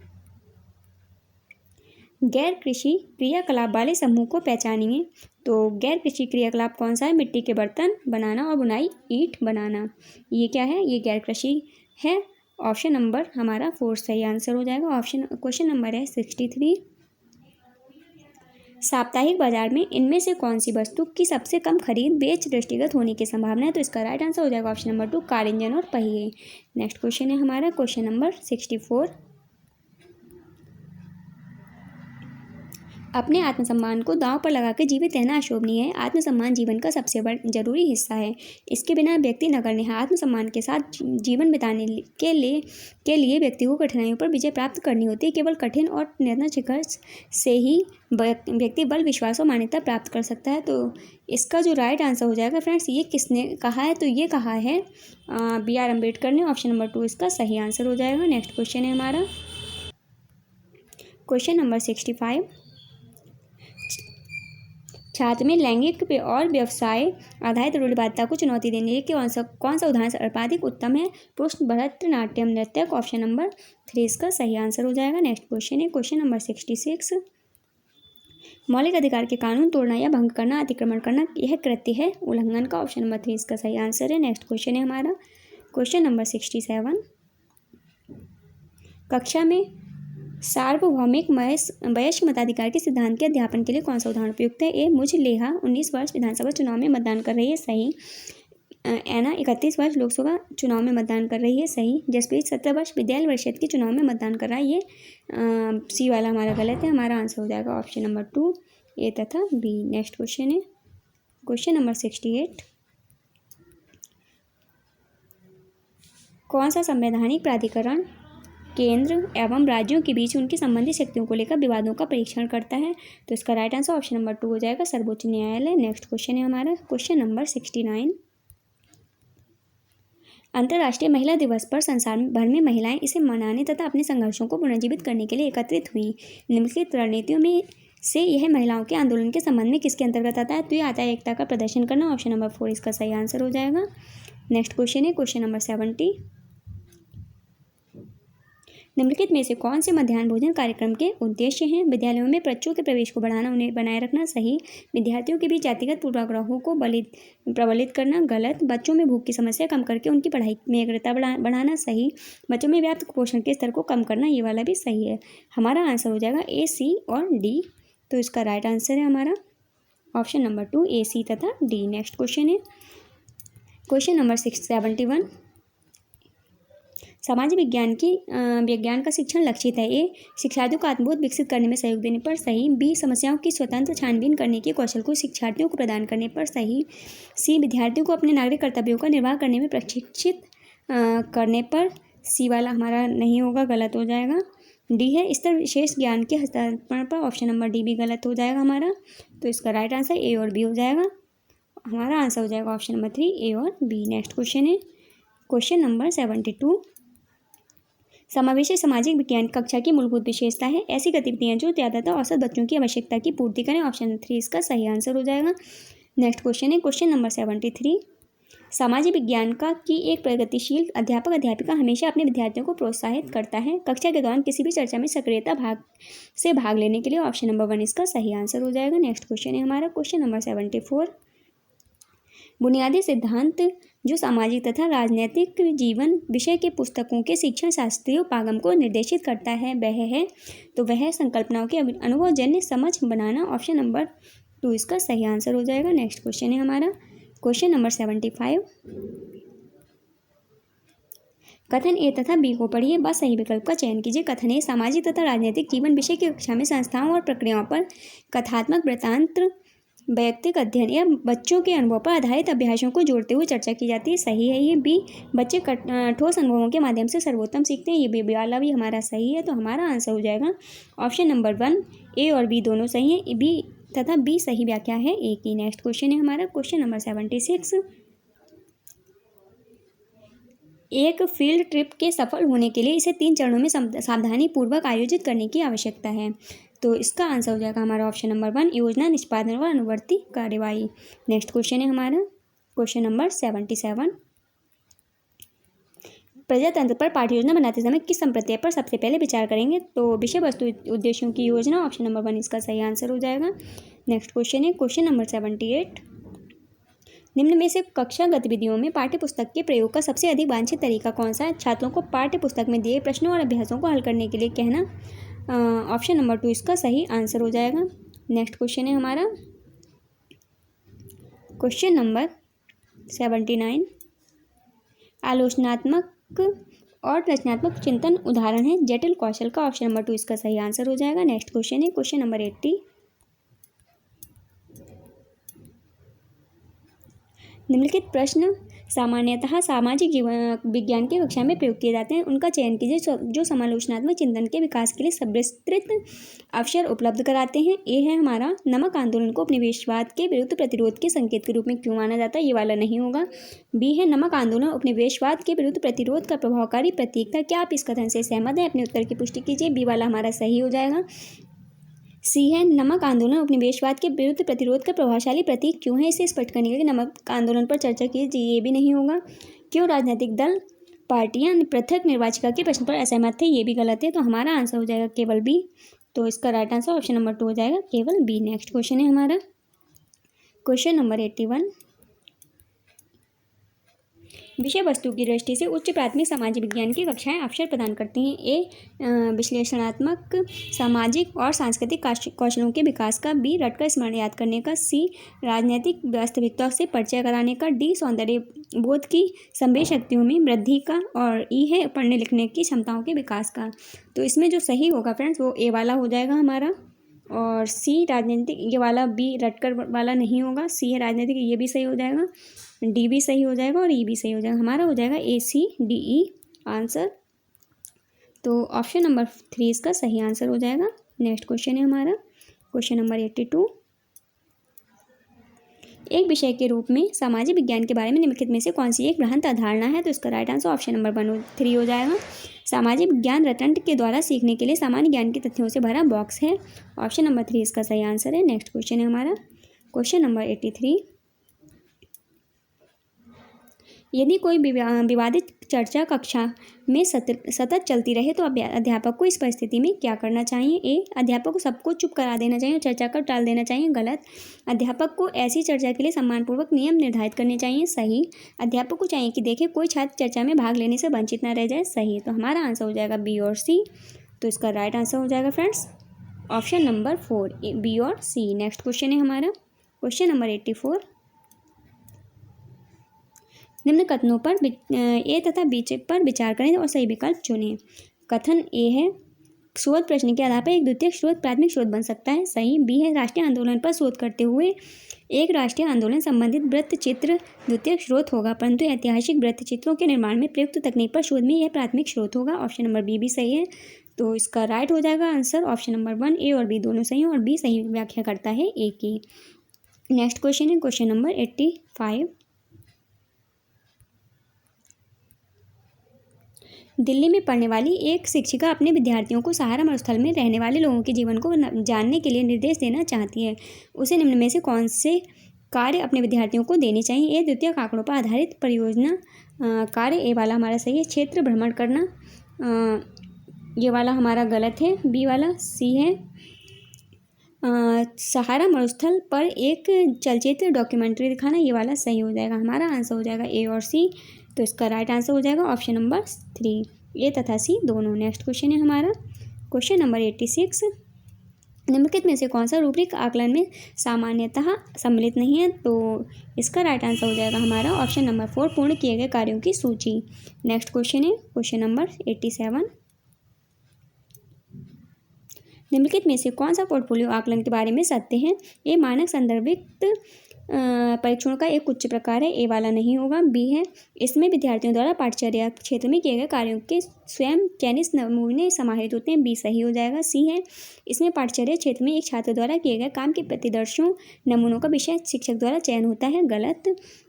गैर कृषि क्रियाकलाप वाले समूह को पहचानिए। तो गैर कृषि क्रियाकलाप कौन सा है? मिट्टी के बर्तन बनाना और बुनाई, ईंट बनाना, ये क्या है? ये गैर कृषि है। ऑप्शन नंबर हमारा 4 सही आंसर हो जाएगा। ऑप्शन क्वेश्चन नंबर है 63। साप्ताहिक बाजार में इनमें से कौन सी वस्तु की सबसे कम खरीद बेच दृष्टिगत होने की संभावना है? तो इसका राइट आंसर हो जाएगा ऑप्शन नंबर 2 कार इंजन और पहिए। नेक्स्ट क्वेश्चन है हमारा क्वेश्चन नंबर 64। अपने आत्मसम्मान को दांव पर लगाकर जीवित रहना अशोभनीय है। आत्मसम्मान जीवन का सबसे बड़ा जरूरी हिस्सा है। इसके बिना व्यक्ति नगण्य है। आत्मसम्मान के साथ जीवन बिताने के लिए व्यक्ति को कठिनाइयों पर विजय प्राप्त करनी होती है। केवल कठिन और निरंतर संघर्ष से ही व्यक्ति बल, विश्वास और मान्यता प्राप्त कर सकता है। तो इसका जो राइट आंसर हो जाएगा फ्रेंड्स, ये किसने कहा है? तो ये कहा है BR अम्बेडकर ने। ऑप्शन नंबर 2 इसका सही आंसर हो जाएगा। नेक्स्ट क्वेश्चन है हमारा क्वेश्चन नंबर 65। छात्र में लैंगिक और व्यवसाय आधारित रूढ़िवादिता को चुनौती देने के कौन सा उदाहरण सर्वाधिक उत्तम है? पुरुष भरतनाट्यम नृत्य। ऑप्शन नंबर 3 इसका सही आंसर हो जाएगा। नेक्स्ट क्वेश्चन है क्वेश्चन नंबर 66। मौलिक अधिकार के कानून तोड़ना या भंग करना, अतिक्रमण करना, यह कृत्य है उल्लंघन का। ऑप्शन नंबर 3 इसका सही आंसर है। नेक्स्ट क्वेश्चन है हमारा क्वेश्चन नंबर 67। कक्षा में सार्वभौमिक वयस्क मताधिकार के सिद्धांत के अध्यापन के लिए कौन सा उदाहरण उपयुक्त है? ए, मुझ लेहा 19 वर्ष विधानसभा चुनाव में मतदान कर रही है, सही। एना 31 वर्ष लोकसभा चुनाव में मतदान कर रही है, सही। जसप्रीत 17 वर्ष विद्यालय परिषद के चुनाव में मतदान कर रहा है, ये सी वाला हमारा गलत है। हमारा आंसर हो जाएगा ऑप्शन नंबर 2 ए तथा बी। नेक्स्ट क्वेश्चन है क्वेश्चन नंबर 68। कौन सा संवैधानिक प्राधिकरण केंद्र एवं राज्यों के बीच उनकी संबंधित शक्तियों को लेकर विवादों का परीक्षण करता है? तो इसका राइट आंसर ऑप्शन नंबर 2 हो जाएगा, सर्वोच्च न्यायालय। नेक्स्ट क्वेश्चन है हमारा क्वेश्चन नंबर 69। अंतर्राष्ट्रीय महिला दिवस पर संसार भर में महिलाएं इसे मनाने तथा अपने संघर्षों को पुनर्जीवित करने के लिए एकत्रित हुई। निम्नलिखित रणनीतियों में से यह महिलाओं के आंदोलन के संबंध में किसके अंतर्गत आता है? तो ये आता है एकता का प्रदर्शन करना। ऑप्शन नंबर 4 इसका सही आंसर हो जाएगा। नेक्स्ट क्वेश्चन है क्वेश्चन नंबर 70। निम्नलिखित में से कौन से मध्याह्न भोजन कार्यक्रम के उद्देश्य हैं? विद्यालयों में बच्चों के प्रवेश को बढ़ाना, उन्हें बनाए रखना, सही। विद्यार्थियों के बीच जातिगत पूर्वाग्रहों को प्रबलित करना, गलत। बच्चों में भूख की समस्या कम करके उनकी पढ़ाई में एकाग्रता बढ़ाना, सही। बच्चों में व्याप्त कुपोषण के स्तर को कम करना, ये वाला भी सही है। हमारा आंसर हो जाएगा ए, सी और डी। तो इसका राइट आंसर है हमारा ऑप्शन नंबर 2 ए, सी तथा डी। नेक्स्ट क्वेश्चन है क्वेश्चन नंबर 71। विज्ञान का शिक्षण लक्षित है। ए, शिक्षार्थियों को आत्मबोध विकसित करने में सहयोग देने पर सही। बी, समस्याओं की स्वतंत्र छानबीन करने के कौशल को शिक्षार्थियों को प्रदान करने पर सही। सी, विद्यार्थियों को अपने नागरिक कर्तव्यों का निर्वाह करने में प्रशिक्षित करने पर। सी वाला हमारा नहीं होगा, गलत हो जाएगा। डी है स्तर विशेष ज्ञान के हस्तांतरण पर। ऑप्शन नंबर डी भी गलत हो जाएगा हमारा। तो इसका राइट आंसर ए और बी हो जाएगा। हमारा आंसर हो जाएगा ऑप्शन नंबर 3 ए और बी। नेक्स्ट क्वेश्चन है क्वेश्चन नंबर 72। समावेशी सामाजिक विज्ञान कक्षा की मूलभूत विशेषता है ऐसी गतिविधियां जो ज़्यादातर औसत बच्चों की आवश्यकता की पूर्ति करें। ऑप्शन 3 इसका सही आंसर हो जाएगा। नेक्स्ट क्वेश्चन है क्वेश्चन नंबर 73। सामाजिक विज्ञान की एक प्रगतिशील अध्यापक अध्यापिका हमेशा अपने विद्यार्थियों को प्रोत्साहित करता है कक्षा के दौरान किसी भी चर्चा में सक्रियता भाग लेने के लिए। ऑप्शन नंबर 1 इसका सही आंसर हो जाएगा। नेक्स्ट क्वेश्चन है हमारा क्वेश्चन नंबर 74। बुनियादी सिद्धांत जो सामाजिक तथा राजनीतिक जीवन विषय के पुस्तकों के शिक्षण शास्त्रीय उपागम को निर्देशित करता है वह संकल्पनाओं के अनुभवजन्य समझ बनाना। ऑप्शन नंबर 2 इसका सही आंसर हो जाएगा। नेक्स्ट क्वेश्चन है हमारा क्वेश्चन नंबर 75। कथन ए तथा बी को पढ़िए, बस सही विकल्प का चयन कीजिए। कथन ए, सामाजिक तथा राजनीतिक जीवन विषय की कक्षा में संस्थाओं और प्रक्रियाओं पर कथात्मक वृत्तांत वैयक्तिक अध्ययन या बच्चों के अनुभव पर आधारित अभ्यासों को जोड़ते हुए चर्चा की जाती है। सही है ये। बी, बच्चे ठोस अनुभवों के माध्यम से सर्वोत्तम सीखते हैं। ये बी वाला भी हमारा सही है। तो हमारा आंसर हो जाएगा ऑप्शन नंबर 1 ए और बी दोनों सही हैं। बी तथा बी सही व्याख्या है ए की। नेक्स्ट क्वेश्चन है हमारा क्वेश्चन नंबर 76। एक फील्ड ट्रिप के सफल होने के लिए इसे 3 चरणों में सावधानी पूर्वक आयोजित करने की आवश्यकता है। तो इसका आंसर हो जाएगा हमारा ऑप्शन नंबर 1 योजना, निष्पादन और अनुवर्ती कार्यवाही। नेक्स्ट क्वेश्चन है हमारा क्वेश्चन नंबर 77। प्रजातंत्र पर पाठ्य योजना बनाते समय किस संप्रत्यय पर सबसे पहले विचार करेंगे? तो विषय वस्तु उद्देश्यों की योजना। ऑप्शन नंबर 1 इसका सही आंसर हो जाएगा। नेक्स्ट क्वेश्चन है क्वेश्चन नंबर 78। निम्न में से कक्षा गतिविधियों में पाठ्यपुस्तक के प्रयोग का सबसे अधिक वांछित तरीका कौन सा है? छात्रों को पाठ्यपुस्तक में दिए प्रश्नों और अभ्यासों को हल करने के लिए कहना। ऑप्शन नंबर 2 इसका सही आंसर हो जाएगा। नेक्स्ट क्वेश्चन है हमारा क्वेश्चन नंबर 79। आलोचनात्मक और रचनात्मक चिंतन उदाहरण है जटिल कौशल का। ऑप्शन नंबर 2 इसका सही आंसर हो जाएगा। नेक्स्ट क्वेश्चन है क्वेश्चन नंबर 80। निम्नलिखित प्रश्न सामान्यतः सामाजिक जीवन विज्ञान की कक्षा में प्रयोग किए जाते हैं, उनका चयन कीजिए जो समालोचनात्मक चिंतन के विकास के लिए विस्तृत अवसर उपलब्ध कराते हैं। ए है हमारा नमक आंदोलन को उपनिवेशवाद के विरुद्ध प्रतिरोध के संकेत के रूप में क्यों माना जाता है? ये वाला नहीं होगा। बी है नमक आंदोलन उपनिवेशवाद के विरुद्ध प्रतिरोध का प्रभावकारी प्रतीक था। क्या आप इस कथन से सहमत हैं? अपने उत्तर की पुष्टि कीजिए। बी वाला हमारा सही हो जाएगा। सी है नमक आंदोलन उपनिवेशवाद के विरुद्ध प्रतिरोध का प्रभावशाली प्रतीक क्यों है? इसे स्पष्ट करने के लिए नमक आंदोलन पर चर्चा कीजिए। ये भी नहीं होगा। क्यों राजनीतिक दल पार्टियां पृथक निर्वाचिका के प्रश्न पर असहमत थे? ये भी गलत है। तो हमारा आंसर हो जाएगा केवल बी। तो इसका राइट आंसर ऑप्शन नंबर 2 हो जाएगा केवल बी। नेक्स्ट क्वेश्चन है हमारा क्वेश्चन नंबर 81। विषय वस्तु की दृष्टि से उच्च प्राथमिक सामाजिक विज्ञान की कक्षाएं अवसर प्रदान करती हैं। ए विश्लेषणात्मक सामाजिक और सांस्कृतिक कौशलों के विकास का। बी रटकर स्मरण याद करने का। सी राजनीतिक वास्तविकता से परिचय कराने का। डी सौंदर्य बोध की संवेद शक्तियों में वृद्धि का। और ई है पढ़ने लिखने की क्षमताओं के विकास का। तो इसमें जो सही होगा फ्रेंड्स वो ए वाला हो जाएगा हमारा। और सी राजनीतिक ये वाला। बी रटकर वाला नहीं होगा। सी है राजनीतिक, ये भी सही हो जाएगा। डी भी सही हो जाएगा और ई भी सही हो जाएगा। हमारा हो जाएगा ए सी डी ई आंसर। तो ऑप्शन नंबर 3 इसका सही आंसर हो जाएगा। नेक्स्ट क्वेश्चन है हमारा क्वेश्चन नंबर 82। एक विषय के रूप में सामाजिक विज्ञान के बारे में निम्नलिखित में से कौन सी एक भ्रांत अवधारणा है? तो इसका राइट आंसर ऑप्शन नंबर 3 हो जाएगा। सामाजिक विज्ञान रटंट के द्वारा सीखने के लिए सामान्य ज्ञान के तथ्यों से भरा बॉक्स है। ऑप्शन नंबर 3 इसका सही आंसर है। नेक्स्ट क्वेश्चन है हमारा क्वेश्चन नंबर 83। यदि कोई विवादित चर्चा कक्षा में सतत चलती रहे तो अध्यापक को इस परिस्थिति में क्या करना चाहिए? ए अध्यापक को सबको चुप करा देना चाहिए और चर्चा को टाल देना चाहिए। गलत। अध्यापक को ऐसी चर्चा के लिए सम्मानपूर्वक नियम निर्धारित करने चाहिए। सही। अध्यापक को चाहिए कि देखे कोई छात्र चर्चा में भाग लेने से वंचित न रह जाए। सही। तो हमारा आंसर हो जाएगा बी और सी। तो इसका राइट आंसर हो जाएगा फ्रेंड्स ऑप्शन नंबर 4 बी और सी। नेक्स्ट क्वेश्चन है हमारा क्वेश्चन नंबर 84। निम्न कथनों पर ए तथा बी पर विचार करें और सही विकल्प चुनें। कथन ए है, शोध प्रश्न के आधार पर एक द्वितीयक स्रोत प्राथमिक स्रोत बन सकता है, सही। बी है, राष्ट्रीय आंदोलन पर शोध करते हुए एक राष्ट्रीय आंदोलन संबंधित वृत्त चित्र द्वितीयक स्रोत होगा, परंतु ऐतिहासिक वृत्त चित्रों के निर्माण में प्रयुक्त तकनीक पर शोध में यह प्राथमिक स्रोत होगा। ऑप्शन नंबर बी भी सही है, तो इसका राइट हो जाएगा आंसर ऑप्शन नंबर 1। ए और बी दोनों सही हैं और बी सही व्याख्या करता है ए की। नेक्स्ट क्वेश्चन है क्वेश्चन नंबर 85। दिल्ली में पढ़ने वाली एक शिक्षिका अपने विद्यार्थियों को सहारा मरुस्थल में रहने वाले लोगों के जीवन को जानने के लिए निर्देश देना चाहती है। उसे निम्न में से कौन से कार्य अपने विद्यार्थियों को देने चाहिए? ए, द्वितीयक आंकड़ों पर आधारित परियोजना कार्य, ए वाला हमारा सही है। क्षेत्र भ्रमण करना, ये वाला हमारा गलत है। बी वाला सी है, सहारा मरुस्थल पर एक चलचित्र डॉक्यूमेंट्री दिखाना, ये वाला सही हो जाएगा। हमारा आंसर हो जाएगा ए और सी, तो इसका राइट आंसर हो जाएगा ऑप्शन नंबर 3, ए तथा सी दोनों। नेक्स्ट क्वेश्चन है हमारा क्वेश्चन नंबर 86। निम्नलिखित में से कौन सा रूब्रिक आकलन में सामान्यतः सम्मिलित नहीं है? तो इसका राइट आंसर हो जाएगा हमारा ऑप्शन नंबर 4, पूर्ण किए गए कार्यों की सूची। नेक्स्ट क्वेश्चन है क्वेश्चन नंबर 87। निम्नलिखित में से कौन सा पोर्टफोलियो आकलन के बारे में सत्य है? ए, मानक संदर्भित परीक्षणों का एक उच्च प्रकार है, ए वाला नहीं होगा। बी है, इसमें विद्यार्थियों द्वारा पाठचर्या क्षेत्र में किए गए कार्यों के स्वयं चयनित नमूने समाहित होते हैं, बी सही हो जाएगा। सी है, इसमें पाठचर्या क्षेत्र में एक छात्र द्वारा किए गए काम के प्रतिदर्शों नमूनों का विषय शिक्षक द्वारा चयन होता है, गलत।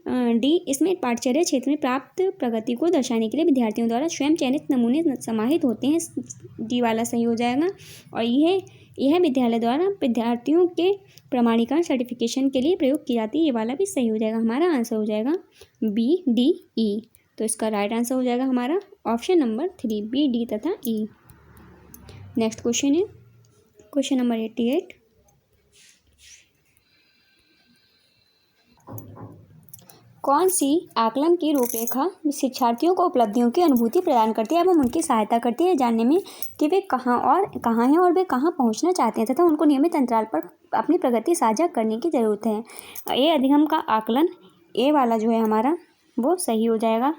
डी, इसमें पाठचर्या क्षेत्र में प्राप्त प्रगति को दर्शाने के लिए विद्यार्थियों द्वारा स्वयं चयनित नमूने समाहित होते हैं, डी वाला सही हो जाएगा। और यह विद्यालय द्वारा विद्यार्थियों के प्रमाणीकरण सर्टिफिकेशन के लिए प्रयोग की जाती है, ये वाला भी सही हो जाएगा। हमारा आंसर हो जाएगा बी, डी, ई, तो इसका राइट आंसर हो जाएगा हमारा ऑप्शन नंबर 3, बी, डी तथा ई। नेक्स्ट क्वेश्चन है क्वेश्चन नंबर 88। कौन सी आकलन की रूपरेखा शिक्षार्थियों को उपलब्धियों की अनुभूति प्रदान करती है एवं उनकी सहायता करती है जानने में कि वे कहाँ हैं और वे कहाँ पहुँचना चाहते हैं तथा उनको नियमित अंतराल पर अपनी प्रगति साझा करने की ज़रूरत है? ये अधिगम का आकलन, ए वाला जो है हमारा वो सही हो जाएगा।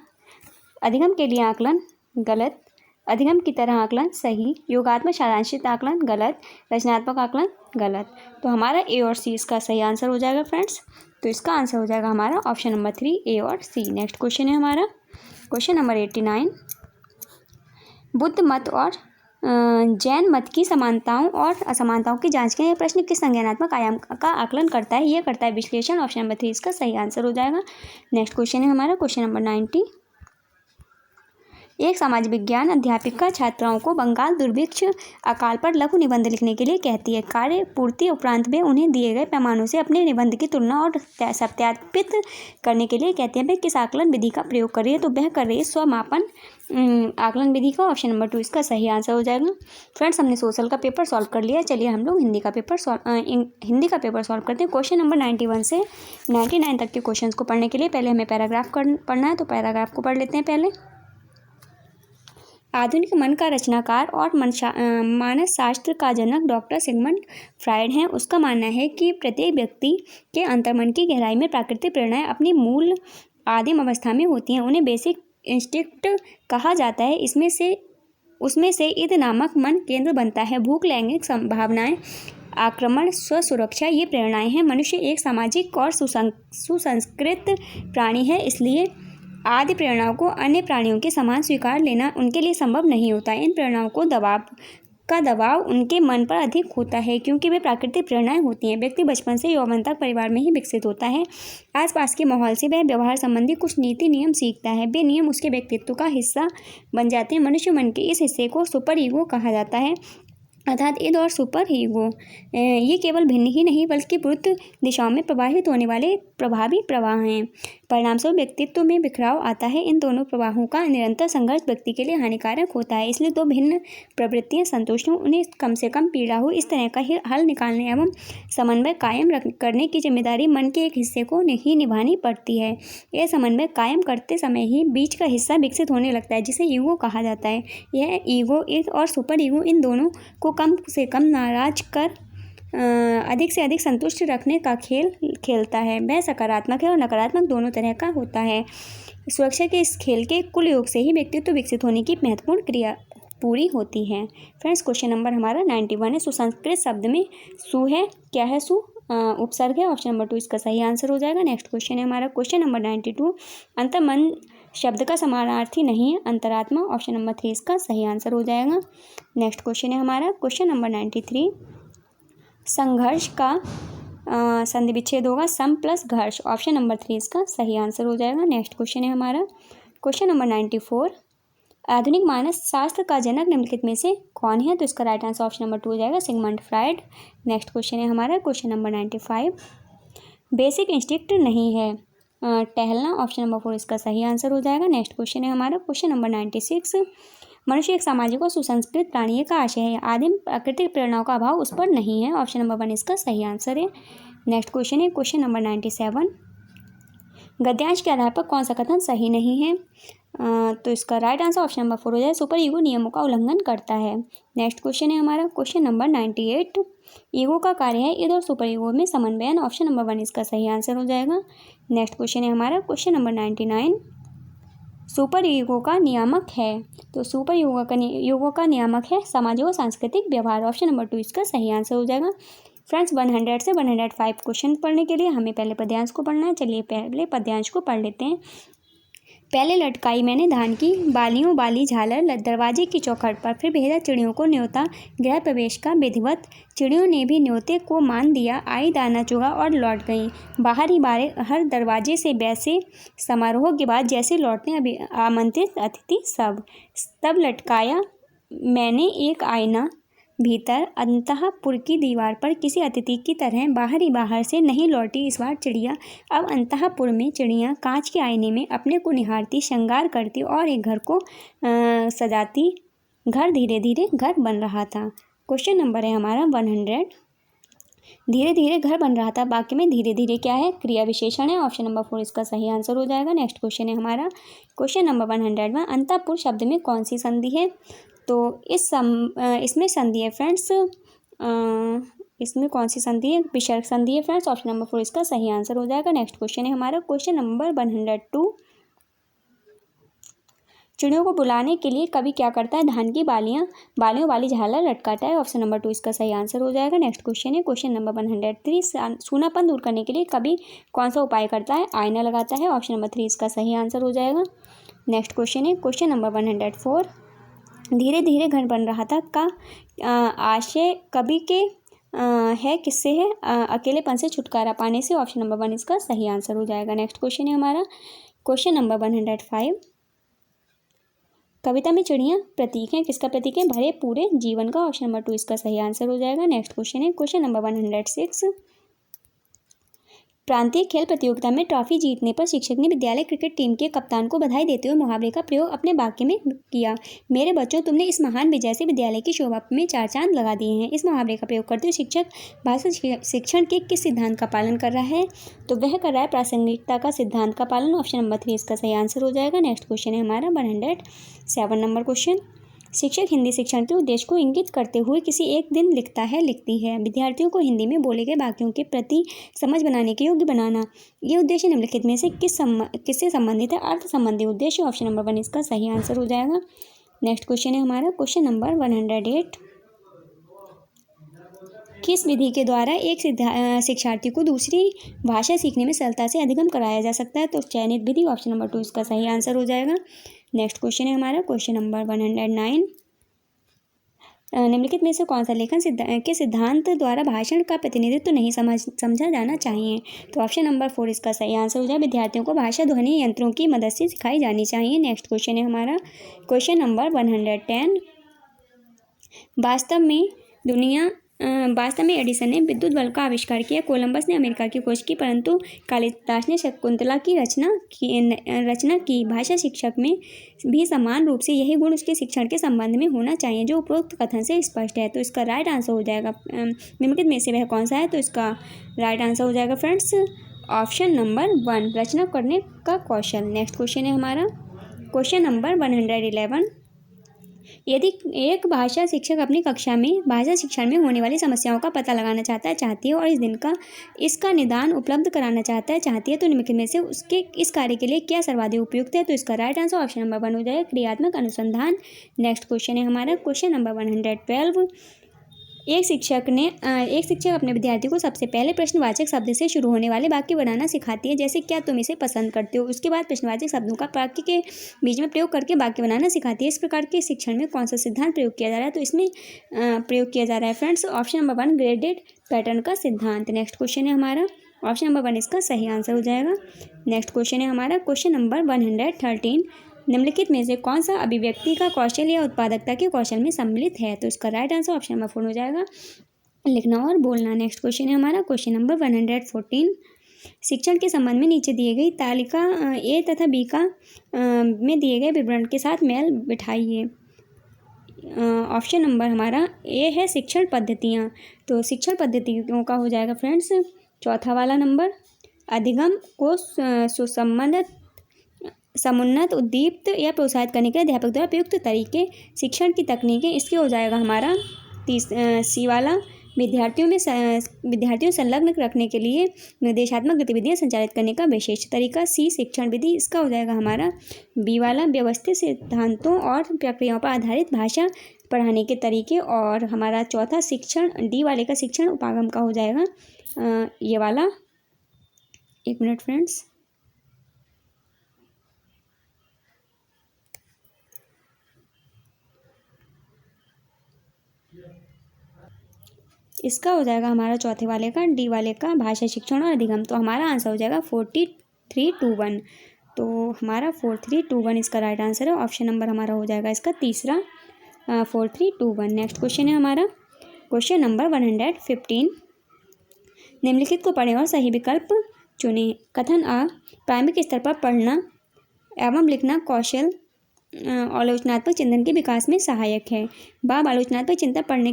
अधिगम के लिए आकलन गलत, अधिगम की तरह आकलन सही, योगात्मक सारांशित आकलन गलत, रचनात्मक आकलन गलत। तो हमारा ए और सी इसका सही आंसर हो जाएगा फ्रेंड्स। तो इसका आंसर हो जाएगा हमारा ऑप्शन नंबर 3, ए और सी। नेक्स्ट क्वेश्चन है हमारा क्वेश्चन नंबर 89। बुद्ध मत और जैन मत की समानताओं और असमानताओं की जांच के प्रश्न किस संज्ञानात्मक आयाम का आकलन करता है? यह करता है विश्लेषण, ऑप्शन नंबर 3 इसका सही आंसर हो जाएगा। नेक्स्ट क्वेश्चन है हमारा क्वेश्चन नंबर 90। एक समाज विज्ञान अध्यापिका छात्राओं को बंगाल दुर्भिक्ष अकाल पर लघु निबंध लिखने के लिए कहती है। कार्य पूर्ति उपरांत में उन्हें दिए गए पैमानों से अपने निबंध की तुलना और सत्यापित करने के लिए कहते हैं। वह किस आकलन विधि का प्रयोग कर रही है? तो वह कर रही है स्वमापन आकलन विधि का, ऑप्शन नंबर 2 इसका सही आंसर हो जाएगा। फ्रेंड्स, हमने सोशल का पेपर सॉल्व कर लिया। चलिए हम लोग हिंदी का पेपर सॉल्व करते हैं। क्वेश्चन नंबर 91 से 99 तक के क्वेश्चंस को पढ़ने के लिए पहले हमें पैराग्राफ पढ़ना है, तो पैराग्राफ को पढ़ लेते हैं पहले। आधुनिक मन का रचनाकार और मानस शास्त्र का जनक डॉक्टर सिगमंड फ्रायड हैं। उसका मानना है कि प्रत्येक व्यक्ति के अंतर्मन की गहराई में प्राकृतिक प्रेरणाएं अपनी मूल आदिम अवस्था में होती हैं। उन्हें बेसिक इंस्टिंक्ट कहा जाता है। उसमें से ईद नामक मन केंद्र बनता है। भूख, लैंगिक संभावनाएं, आक्रमण, स्वसुरक्षा ये प्रेरणाएं हैं। मनुष्य एक सामाजिक और सुसंस्कृत प्राणी है, इसलिए आदि प्रेरणाओं को अन्य प्राणियों के समान स्वीकार लेना उनके लिए संभव नहीं होता। इन प्रेरणाओं को दबाव उनके मन पर अधिक होता है क्योंकि वे प्राकृतिक प्रेरणाएं होती हैं। व्यक्ति बचपन से यौवन तक परिवार में ही विकसित होता है। आसपास के माहौल से वह व्यवहार संबंधी कुछ नीति नियम सीखता है। वे नियम उसके व्यक्तित्व का हिस्सा बन जाते हैं। मनुष्य मन के इस हिस्से को सुपर ईगो कहा जाता है, अर्थात ईद और सुपर ईगो ये केवल भिन्न ही नहीं बल्कि विरुद्ध दिशाओं में प्रवाहित होने वाले प्रभावी प्रवाह हैं। परिणामस्वरूप व्यक्तित्व में बिखराव आता है। इन दोनों प्रवाहों का निरंतर संघर्ष व्यक्ति के लिए हानिकारक होता है। इसलिए दो भिन्न प्रवृत्तियां संतुष्ट हों, उन्हें कम से कम पीड़ा हो, इस तरह का हल निकालने एवं समन्वय कायम करने की जिम्मेदारी मन के एक हिस्से को ही निभानी पड़ती है। यह समन्वय कायम करते समय ही बीच का हिस्सा विकसित होने लगता है जिसे ईगो कहा जाता है। यह ईगो, ईद और सुपर ईगो इन दोनों को कम से कम नाराज कर अधिक से अधिक संतुष्ट रखने का खेल खेलता है। वह सकारात्मक है और नकारात्मक दोनों तरह का होता है। सुरक्षा के इस खेल के कुल योग से ही व्यक्तित्व विकसित होने की महत्वपूर्ण क्रिया पूरी होती है। फ्रेंड्स, क्वेश्चन नंबर हमारा 91 है। सुसंस्कृत शब्द में सु है, क्या है सु? उपसर्ग है। ऑप्शन नंबर 2 इसका सही आंसर हो जाएगा। नेक्स्ट क्वेश्चन है हमारा क्वेश्चन नंबर 92। अंतर्मन शब्द का समानार्थी नहीं है अंतरात्मा। ऑप्शन नंबर 3 इसका सही आंसर हो जाएगा। नेक्स्ट क्वेश्चन है हमारा क्वेश्चन नंबर 93। संघर्ष का संधि विच्छेद होगा सम प्लस घर्ष। ऑप्शन नंबर 3 इसका सही आंसर हो जाएगा। नेक्स्ट क्वेश्चन है हमारा क्वेश्चन नंबर 94। आधुनिक मानस शास्त्र का जनक निम्नलिखित में से कौन है? तो इसका राइट आंसर ऑप्शन नंबर 2 हो जाएगा, सिगमंड फ्राइड। नेक्स्ट क्वेश्चन है हमारा क्वेश्चन नंबर 95। बेसिक इंस्टिंक्ट नहीं है टहलना। ऑप्शन नंबर 4 इसका सही आंसर हो जाएगा। नेक्स्ट क्वेश्चन है हमारा क्वेश्चन नंबर 96। मनुष्य एक सामाजिक और सुसंस्कृत प्राणी है का आशय है आदिम प्राकृतिक प्रेरणाओं का अभाव उस पर नहीं है। ऑप्शन नंबर 1 इसका सही आंसर है। नेक्स्ट क्वेश्चन है क्वेश्चन नंबर 97। गद्यांश के आधार पर कौन सा कथन सही नहीं है? तो इसका राइट आंसर ऑप्शन नंबर 4 हो जाए, सुपर ईगो नियमों का उल्लंघन करता है। नेक्स्ट क्वेश्चन है हमारा क्वेश्चन नंबर 98। ईगो का कार्य है ईगो और सुपर ईगो में समन्वयन। ऑप्शन नंबर 1 इसका सही आंसर हो जाएगा। नेक्स्ट क्वेश्चन है हमारा क्वेश्चन नंबर 99। सुपर ईगो का नियामक है, तो सुपर ईगो का नियामक है सामाजिक और सांस्कृतिक व्यवहार। ऑप्शन नंबर 2 इसका सही आंसर हो जाएगा। फ्रेंड्स, 100 से 105 क्वेश्चन पढ़ने के लिए हमें पहले पद्यांश को पढ़ना है। चलिए पहले पद्यांश को पढ़ लेते हैं। पहले लटकाई मैंने धान की बालियों वाली झालर दरवाजे की चौखट पर, फिर भेजा चिड़ियों को न्योता गृह प्रवेश का विधिवत। चिड़ियों ने भी न्योते को मान दिया, आई दाना चुगा और लौट गईं। बाहर ही बाहर दरवाजे से वैसे समारोह के बाद जैसे लौटने अभी आमंत्रित अतिथि सब। तब लटकाया मैंने एक आईना भीतर अंतःपुर की दीवार पर, किसी अतिथि की तरह बाहर ही बाहर से नहीं लौटी इस बार चिड़िया। अब अंतःपुर में चिड़िया कांच के आईने में अपने को निहारती, श्रृंगार करती और एक घर को सजाती। घर धीरे धीरे घर बन रहा था। क्वेश्चन नंबर है हमारा 100। धीरे धीरे घर बन रहा था, वाक्य में धीरे धीरे क्या है? क्रिया विशेषण है। ऑप्शन नंबर 4 इसका सही आंसर हो जाएगा। नेक्स्ट क्वेश्चन है हमारा क्वेश्चन नंबर 100 में अंतःपुर शब्द में कौन सी संधि है? तो इसमें संधि है फ्रेंड्स, इसमें कौन सी संधि है? विसर्ग संधि है फ्रेंड्स। ऑप्शन नंबर 4 इसका सही आंसर हो जाएगा। नेक्स्ट क्वेश्चन है हमारा क्वेश्चन नंबर 102। चिड़ियों को बुलाने के लिए कवि क्या करता है? धान की बालियों वाली झालर लटकाता है। ऑप्शन नंबर 2 इसका सही आंसर हो जाएगा। नेक्स्ट क्वेश्चन है क्वेश्चन नंबर 103। सूनापन दूर करने के लिए कवि कौन सा उपाय करता है? आईना लगाता है। ऑप्शन नंबर 3 इसका सही आंसर हो जाएगा। नेक्स्ट क्वेश्चन है क्वेश्चन नंबर 104। धीरे धीरे घर बन रहा था का आशय कवि के है किससे है? अकेलेपन से छुटकारा पाने से। ऑप्शन नंबर 1 इसका सही आंसर हो जाएगा। नेक्स्ट क्वेश्चन है हमारा क्वेश्चन नंबर 105। कविता में चिड़िया प्रतीक है, किसका प्रतीक है? भरे पूरे जीवन का। ऑप्शन नंबर 2 इसका सही आंसर हो जाएगा। नेक्स्ट क्वेश्चन है क्वेश्चन नंबर 106। प्रांतीय खेल प्रतियोगिता में ट्रॉफी जीतने पर शिक्षक ने विद्यालय क्रिकेट टीम के कप्तान को बधाई देते हुए मुहावरे का प्रयोग अपने वाक्य में किया। मेरे बच्चों, तुमने इस महान विजय से विद्यालय की शोभा में 4 चांद लगा दिए हैं। इस मुहावरे का प्रयोग करते हुए शिक्षक भाषा शिक्षण के किस सिद्धांत का पालन कर रहा है? तो वह कर रहा है प्रासंगिकता का सिद्धांत का पालन। ऑप्शन नंबर 3 इसका सही आंसर हो जाएगा। नेक्स्ट क्वेश्चन है हमारा 107 नंबर क्वेश्चन। शिक्षक हिंदी शिक्षण के उद्देश्य को इंगित करते हुए किसी एक दिन लिखती है। विद्यार्थियों को हिंदी में बोले गए वाक्यों के प्रति समझ बनाने के योग्य बनाना। ये उद्देश्य निम्नलिखित में से किससे संबंधित है? अर्थ संबंधी उद्देश्य। ऑप्शन नंबर 1 इसका सही आंसर हो जाएगा। नेक्स्ट क्वेश्चन है हमारा क्वेश्चन नंबर 108। किस विधि के द्वारा एक शिक्षार्थी को दूसरी भाषा सीखने में सरलता से अधिगम कराया जा सकता है? तो चयनित विधि। ऑप्शन नंबर 2 इसका सही आंसर हो जाएगा। नेक्स्ट क्वेश्चन है हमारा क्वेश्चन नंबर 109। निम्नलिखित में से कौन सा लेखन के सिद्धांत द्वारा भाषण का प्रतिनिधित्व नहीं समझा जाना चाहिए? तो ऑप्शन नंबर 4 इसका सही आंसर हो जाए। विद्यार्थियों को भाषा ध्वनि यंत्रों की मदद से सिखाई जानी चाहिए। नेक्स्ट क्वेश्चन है हमारा क्वेश्चन नंबर 110। वास्तव में एडिसन ने विद्युत बल्ब का आविष्कार किया। कोलंबस ने अमेरिका की खोज की, परंतु कालिदास ने शकुंतला की रचना की। भाषा शिक्षक में भी समान रूप से यही गुण उसके शिक्षण के संबंध में होना चाहिए, जो उपरोक्त कथन से स्पष्ट है। तो इसका राइट आंसर हो जाएगा, निम्नलिखित में से वह कौन सा है? तो इसका राइट आंसर हो जाएगा फ्रेंड्स ऑप्शन नंबर 1, रचना करने का कौशल। नेक्स्ट क्वेश्चन है हमारा क्वेश्चन नंबर 111। यदि एक भाषा शिक्षक अपनी कक्षा में भाषा शिक्षण में होने वाली समस्याओं का पता लगाना चाहती है और इसका निदान उपलब्ध कराना चाहती है तो निम्नलिखित में से उसके इस कार्य के लिए क्या सर्वाधिक उपयुक्त है? तो इसका राइट आंसर ऑप्शन नंबर 1 हो जाएगा, क्रियात्मक अनुसंधान। नेक्स्ट क्वेश्चन है हमारा क्वेश्चन नंबर 112। एक शिक्षक अपने विद्यार्थियों को सबसे पहले प्रश्नवाचक शब्द से शुरू होने वाले वाक्य बनाना सिखाती है, जैसे क्या तुम इसे पसंद करते हो। उसके बाद प्रश्नवाचक शब्दों का वाक्य के बीच में प्रयोग करके वाक्य बनाना सिखाती है। इस प्रकार के शिक्षण में कौन सा सिद्धांत प्रयोग किया जा रहा है? तो इसमें प्रयोग किया जा रहा है friends option number 1, graded pattern का सिद्धांत। नेक्स्ट क्वेश्चन है हमारा ऑप्शन नंबर 1 इसका सही आंसर हो जाएगा। नेक्स्ट क्वेश्चन है हमारा क्वेश्चन नंबर 113। निम्नलिखित में से कौन सा अभिव्यक्ति का कौशल या उत्पादकता के कौशल में सम्मिलित है? तो इसका राइट आंसर ऑप्शन नंबर 4 हो जाएगा, लिखना और बोलना। नेक्स्ट क्वेश्चन है हमारा क्वेश्चन नंबर 114। शिक्षण के संबंध में नीचे दिए गई तालिका ए तथा बी का में दिए गए विवरण के साथ मेल बिठाइए। ऑप्शन नंबर हमारा ए है शिक्षण पद्धतियाँ। तो शिक्षण पद्धतियों का हो जाएगा फ्रेंड्स चौथा वाला नंबर, अधिगम को समुन्नत, उद्दीप्त या प्रोत्साहित करने के अध्यापक द्वारा प्रयुक्त तरीके, शिक्षण की तकनीकें। इसके हो जाएगा हमारा सी वाला, विद्यार्थियों संलग्न रखने के लिए निर्देशात्मक गतिविधियां संचालित करने का विशेष तरीका। सी शिक्षण विधि। इसका हो जाएगा हमारा बी वाला, व्यवस्थित सिद्धांतों और प्रक्रियाओं पर आधारित भाषा पढ़ाने के तरीके। और हमारा चौथा शिक्षण डी वाले का शिक्षण उपागम का हो जाएगा ये वाला। एक मिनट फ्रेंड्स, इसका हो जाएगा हमारा चौथे वाले का डी वाले का भाषा शिक्षण और अधिगम। तो हमारा आंसर हो जाएगा 4321। तो हमारा 4321 इसका राइट आंसर है। ऑप्शन नंबर हमारा हो जाएगा इसका तीसरा 4321। नेक्स्ट क्वेश्चन है हमारा क्वेश्चन नंबर 115। निम्नलिखित को पढ़ें और सही विकल्प चुनें। कथन आ, प्रारंभिक स्तर पर पढ़ना एवं लिखना कौशल आलोचनात्मक चिंतन के विकास में सहायक है। बा, आलोचनात्मक चिंतन पढ़ने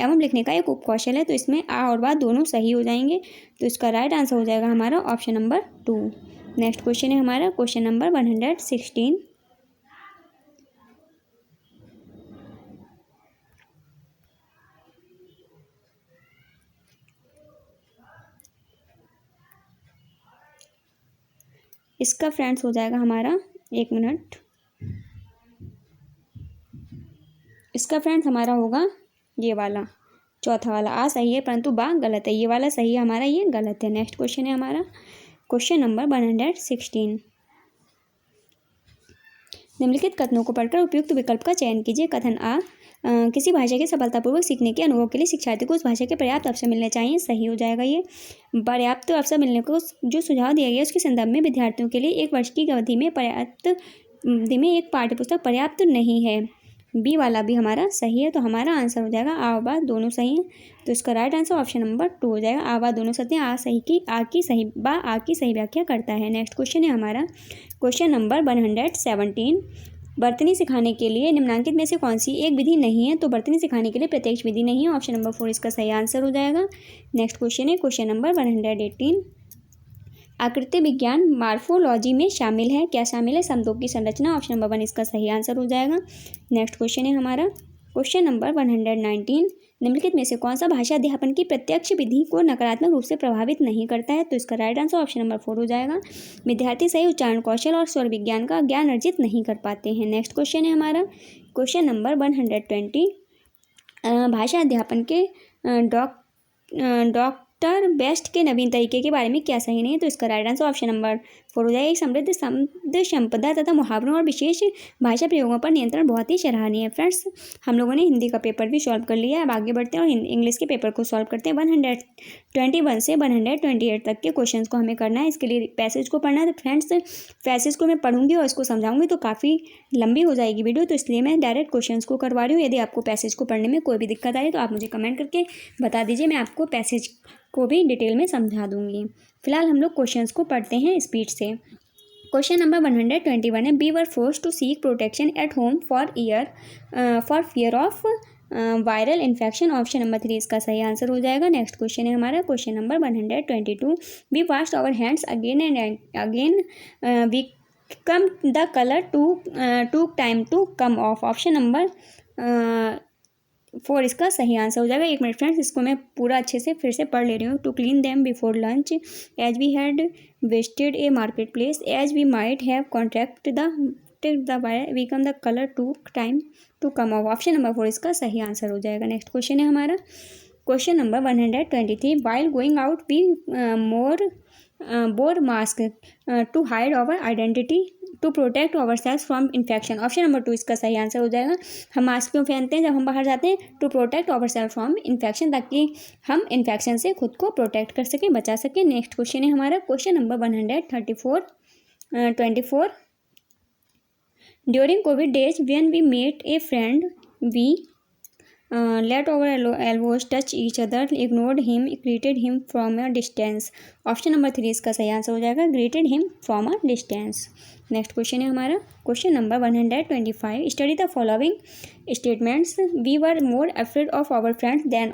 एवं लिखने का एक उपकौशल है। तो इसमें आ और बा दोनों सही हो जाएंगे। तो इसका राइट आंसर हो जाएगा हमारा ऑप्शन नंबर 2। नेक्स्ट क्वेश्चन है हमारा क्वेश्चन नंबर 116। इसका फ्रेंड्स हो जाएगा हमारा, एक मिनट, इसका फ्रेंड्स हमारा होगा ये वाला चौथा वाला। आ सही है परंतु बा गलत है, ये वाला सही है हमारा, ये गलत है। नेक्स्ट क्वेश्चन है हमारा क्वेश्चन नंबर 116। निम्नलिखित कथनों को पढ़कर उपयुक्त विकल्प का चयन कीजिए। कथन आ, किसी भाषा के सफलतापूर्वक सीखने के अनुभव के लिए शिक्षार्थी को उस भाषा के पर्याप्त अवसर मिलने चाहिए। सही हो जाएगा ये। पर्याप्त अवसर मिलने को जो सुझाव दिया गया उसके संदर्भ में विद्यार्थियों के लिए 1 वर्ष की अवधि में एक पाठ्यपुस्तक पर्याप्त नहीं है। बी वाला भी हमारा सही है। तो हमारा आंसर हो जाएगा आ बा दोनों सही हैं। तो इसका राइट आंसर ऑप्शन नंबर 2 हो जाएगा, आ बा दोनों सत्य हैं। आ की सही व्याख्या करता है। नेक्स्ट क्वेश्चन है हमारा क्वेश्चन नंबर 117। बर्तनी सिखाने के लिए निम्नलिखित में से कौन सी एक विधि नहीं है? तो बर्तनी सिखाने के लिए प्रत्यक्ष विधि नहीं है। ऑप्शन नंबर 4 इसका सही आंसर हो जाएगा। नेक्स्ट क्वेश्चन है क्वेश्चन नंबर 118। आकृति विज्ञान मार्फोलॉजी में शामिल है। क्या शामिल है? शब्दों की संरचना। ऑप्शन नंबर 1 इसका सही आंसर हो जाएगा। नेक्स्ट क्वेश्चन है हमारा क्वेश्चन नंबर 119। निम्नलिखित में से कौन सा भाषा अध्यापन की प्रत्यक्ष विधि को नकारात्मक रूप से प्रभावित नहीं करता है? तो इसका राइट आंसर ऑप्शन नंबर 4 हो जाएगा। विद्यार्थी सही उच्चारण कौशल और स्वर विज्ञान का ज्ञान अर्जित नहीं कर पाते हैं। नेक्स्ट क्वेश्चन है हमारा क्वेश्चन नंबर 120। भाषा अध्यापन के डॉक्टर बेस्ट के नवीन तरीके के बारे में क्या सही नहीं है? तो इसका राइट आंसर ऑप्शन नंबर 4 हो जाएगा। समृद्ध शब्द संपदा तथा मुहावरों और विशेष भाषा प्रयोगों पर नियंत्रण बहुत ही सराहनीय है। फ्रेंड्स, हम लोगों ने हिंदी का पेपर भी सॉल्व कर लिया है। अब आगे बढ़ते हैं और इंग्लिश के पेपर को सॉल्व करते हैं। 121 से 128 तक के क्वेश्चन को हमें करना है। इसके लिए पैसेज को पढ़ना है। तो फ्रेंड्स, पैसेज को मैं पढ़ूंगी और इसको समझाऊंगी तो काफ़ी लंबी हो जाएगी वीडियो, तो इसलिए मैं डायरेक्ट क्वेश्चन को करवा रही हूँ। यदि आपको पैसेज को पढ़ने में कोई भी दिक्कत आए तो आप मुझे कमेंट करके बता दीजिए, मैं आपको पैसेज को भी डिटेल में समझा दूंगी। फिलहाल हम लोग क्वेश्चंस को पढ़ते हैं स्पीड से। क्वेश्चन नंबर 121 है, we were forced to seek protection at home for fear of viral infection. Option number 3 इसका सही आंसर हो जाएगा। नेक्स्ट क्वेश्चन है हमारा question number 122। We washed our hands again and again, we come the colour to time to come off. Option number 4 इसका सही answer हो जाएगा। एक मिनट फ्रेंड्स, इसको मैं पूरा अच्छे से फिर से पढ़ ले रही हूँ। To clean them before lunch as we had visited a market place as we might have contract the become the colour to time to come off. Option number 4 इसका सही आंसर हो जाएगा। नेक्स्ट क्वेश्चन है हमारा question number 123। While going out we wore mask to hide our identity to protect our selves from infection. Option number 2 इसका सही answer हो जाएगा। हम मास्क क्यों पहनते हैं जब हम बाहर जाते हैं? To protect our self from infection, ताकि हम इन्फेक्शन से खुद को प्रोटेक्ट कर सकें, बचा सकें। नेक्स्ट क्वेश्चन है हमारा question number 124। During COVID days when we met a friend we let our elbows touch each other, ignored him, greeted him from a distance। Option number 3 इसका सही आंसर हो जाएगा। greeted him from a distance। Next question है हमारा question number 125। Study the following statements. We were more afraid of our friends than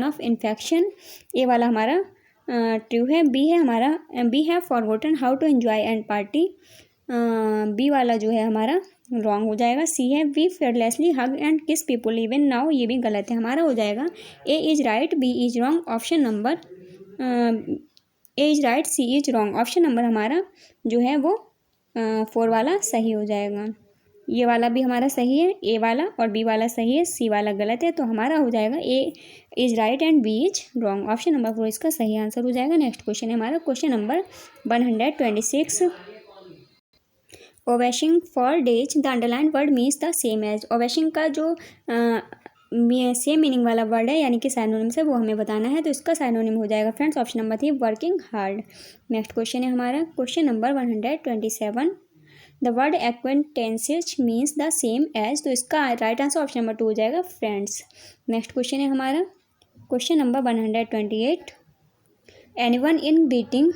of infection. ये वाला हमारा true है। बी है हमारा B have forgotten how to enjoy and party. B वाला जो है हमारा रॉन्ग हो जाएगा। सी है we fearlessly hug and kiss people even now, ये भी गलत है, हमारा हो जाएगा A is right, B is wrong. Option number A is right, C is wrong. Option number हमारा जो है वो 4 वाला सही हो जाएगा। ये वाला भी हमारा सही है, ए वाला, और बी वाला सही है, सी वाला गलत है, तो हमारा हो जाएगा A is right and B is wrong. Option number 4 इसका सही आंसर हो जाएगा। नेक्स्ट क्वेश्चन है हमारा क्वेश्चन नंबर 126। ओवेशिंग for days the underline word means the same as. ओवेशिंग का जो सेम मीनिंग वाला वर्ड है यानी कि साइनोनिम से, वो हमें बताना है, तो इसका साइनोनिम हो जाएगा friends option number 3 working hard. Next question है हमारा question number 127। The word acquaintances means the same as, तो इसका राइट आंसर ऑप्शन नंबर 2 हो जाएगा फ्रेंड्स। नेक्स्ट क्वेश्चन है हमारा question number 128। Anyone in greeting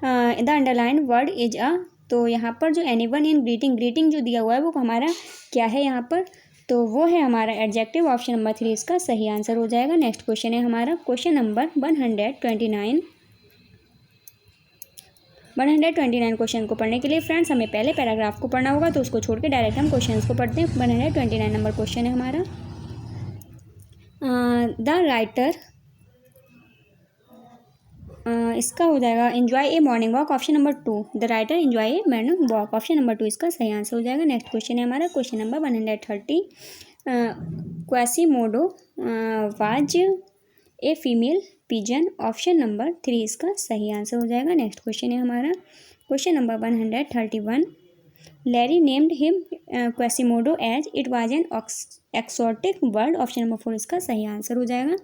the underline word is a, तो यहाँ पर जो एनीवन इन ग्रीटिंग जो दिया हुआ है वो हमारा क्या है यहाँ पर, तो वो है हमारा एडजेक्टिव। ऑप्शन नंबर 3 इसका सही आंसर हो जाएगा। नेक्स्ट क्वेश्चन है हमारा क्वेश्चन नंबर 129। 129 क्वेश्चन को पढ़ने के लिए फ्रेंड्स हमें पहले पैराग्राफ को पढ़ना होगा, तो उसको छोड़ के डायरेक्ट हम क्वेश्चन को पढ़ते हैं। 129 नंबर क्वेश्चन है हमारा द राइटर, इसका हो जाएगा enjoy A morning walk. Option number 2 the writer enjoy A morning walk. Option number 2 इसका सही आंसर हो जाएगा। नेक्स्ट क्वेश्चन है हमारा question number 130। Quasimodo was a female pigeon. Option number 3 इसका सही आंसर हो जाएगा। नेक्स्ट क्वेश्चन है हमारा question number 131। Larry named him Quasimodo as it was an exotic bird. Option number 4 इसका सही आंसर हो जाएगा।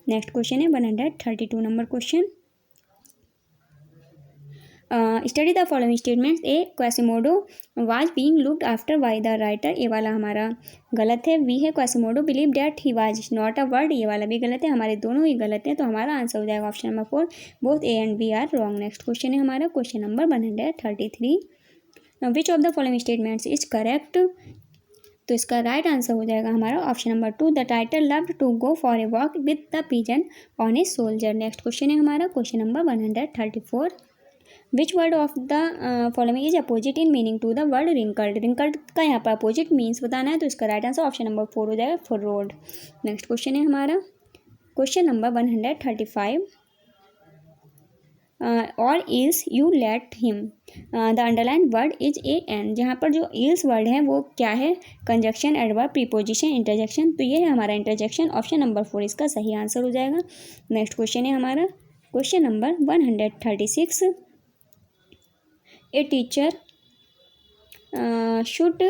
नेक्स्ट क्वेश्चन है 132 number question. Study the following statements. A Quasimodo was being looked after by the writer, ये वाला हमारा गलत है। बी है Quasimodo believe that he was not a bird, ये वाला भी गलत है, हमारे दोनों ही गलत हैं, तो हमारा आंसर हो जाएगा option number 4 both A and B are wrong. Next question है हमारा question number 133। Which of the following statements is correct, तो इसका राइट आंसर हो जाएगा हमारा option number 2 the writer loved to go for a walk with the pigeon on a soldier. Next question है हमारा question number 134। Which word of the following is opposite in meaning to the word wrinkled. Wrinkled का यहाँ पर opposite means बताना है, तो इसका right answer option number 4 हो जाएगा फॉर रोड। नेक्स्ट क्वेश्चन है हमारा question number 135। Or else you let him the underline word is a an. जहाँ पर जो इल्स वर्ड है वो क्या है, कंजक्शन, एडवर्ब, प्रीपोजिशन, इंटरजेक्शन, तो ये है हमारा इंटरजेक्शन। ऑप्शन नंबर 4 इसका सही आंसर हो जाएगा। नेक्स्ट क्वेश्चन है हमारा question number 136। A teacher should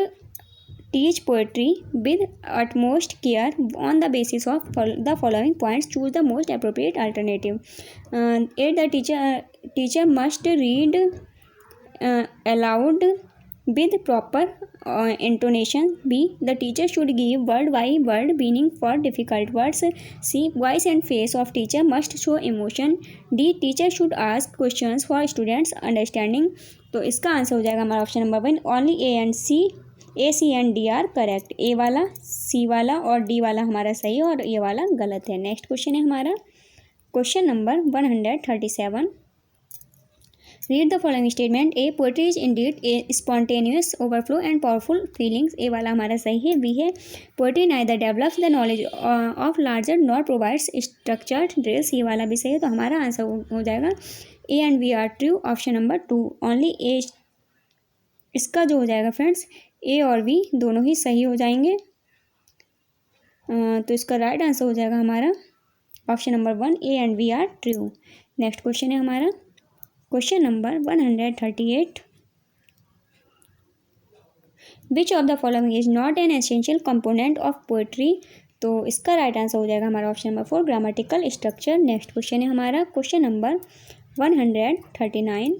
teach poetry with utmost care on the basis of the following points, choose the most appropriate alternative. A the teacher must read aloud with proper intonation. B the teacher should give word by word meaning for difficult words. C voice and face of teacher must show emotion. D teacher should ask questions for students understanding. तो इसका answer हो जाएगा हमारा option number 1 only A C and D are correct. A वाला, C वाला और D वाला हमारा सही है और ये वाला गलत है। नेक्स्ट क्वेश्चन है हमारा question number 137। Read the following statement. A, poetry is indeed a spontaneous overflow and powerful feelings. A वाला हमारा सही है। बी है, poetry neither develops the knowledge of larger nor provides structured drills. ये वाला भी सही है, तो हमारा आंसर हो जाएगा A and B are true. Option number 2 only A, इसका जो हो जाएगा फ्रेंड्स, ए और बी दोनों ही सही हो जाएंगे। तो इसका राइट आंसर हो जाएगा हमारा option number 1, A and B are true. Next question है हमारा question number 138। Which of the following is not an essential component of poetry. तो इसका राइट आंसर हो जाएगा हमारा option number 4, grammatical structure. Next question है हमारा question number 139।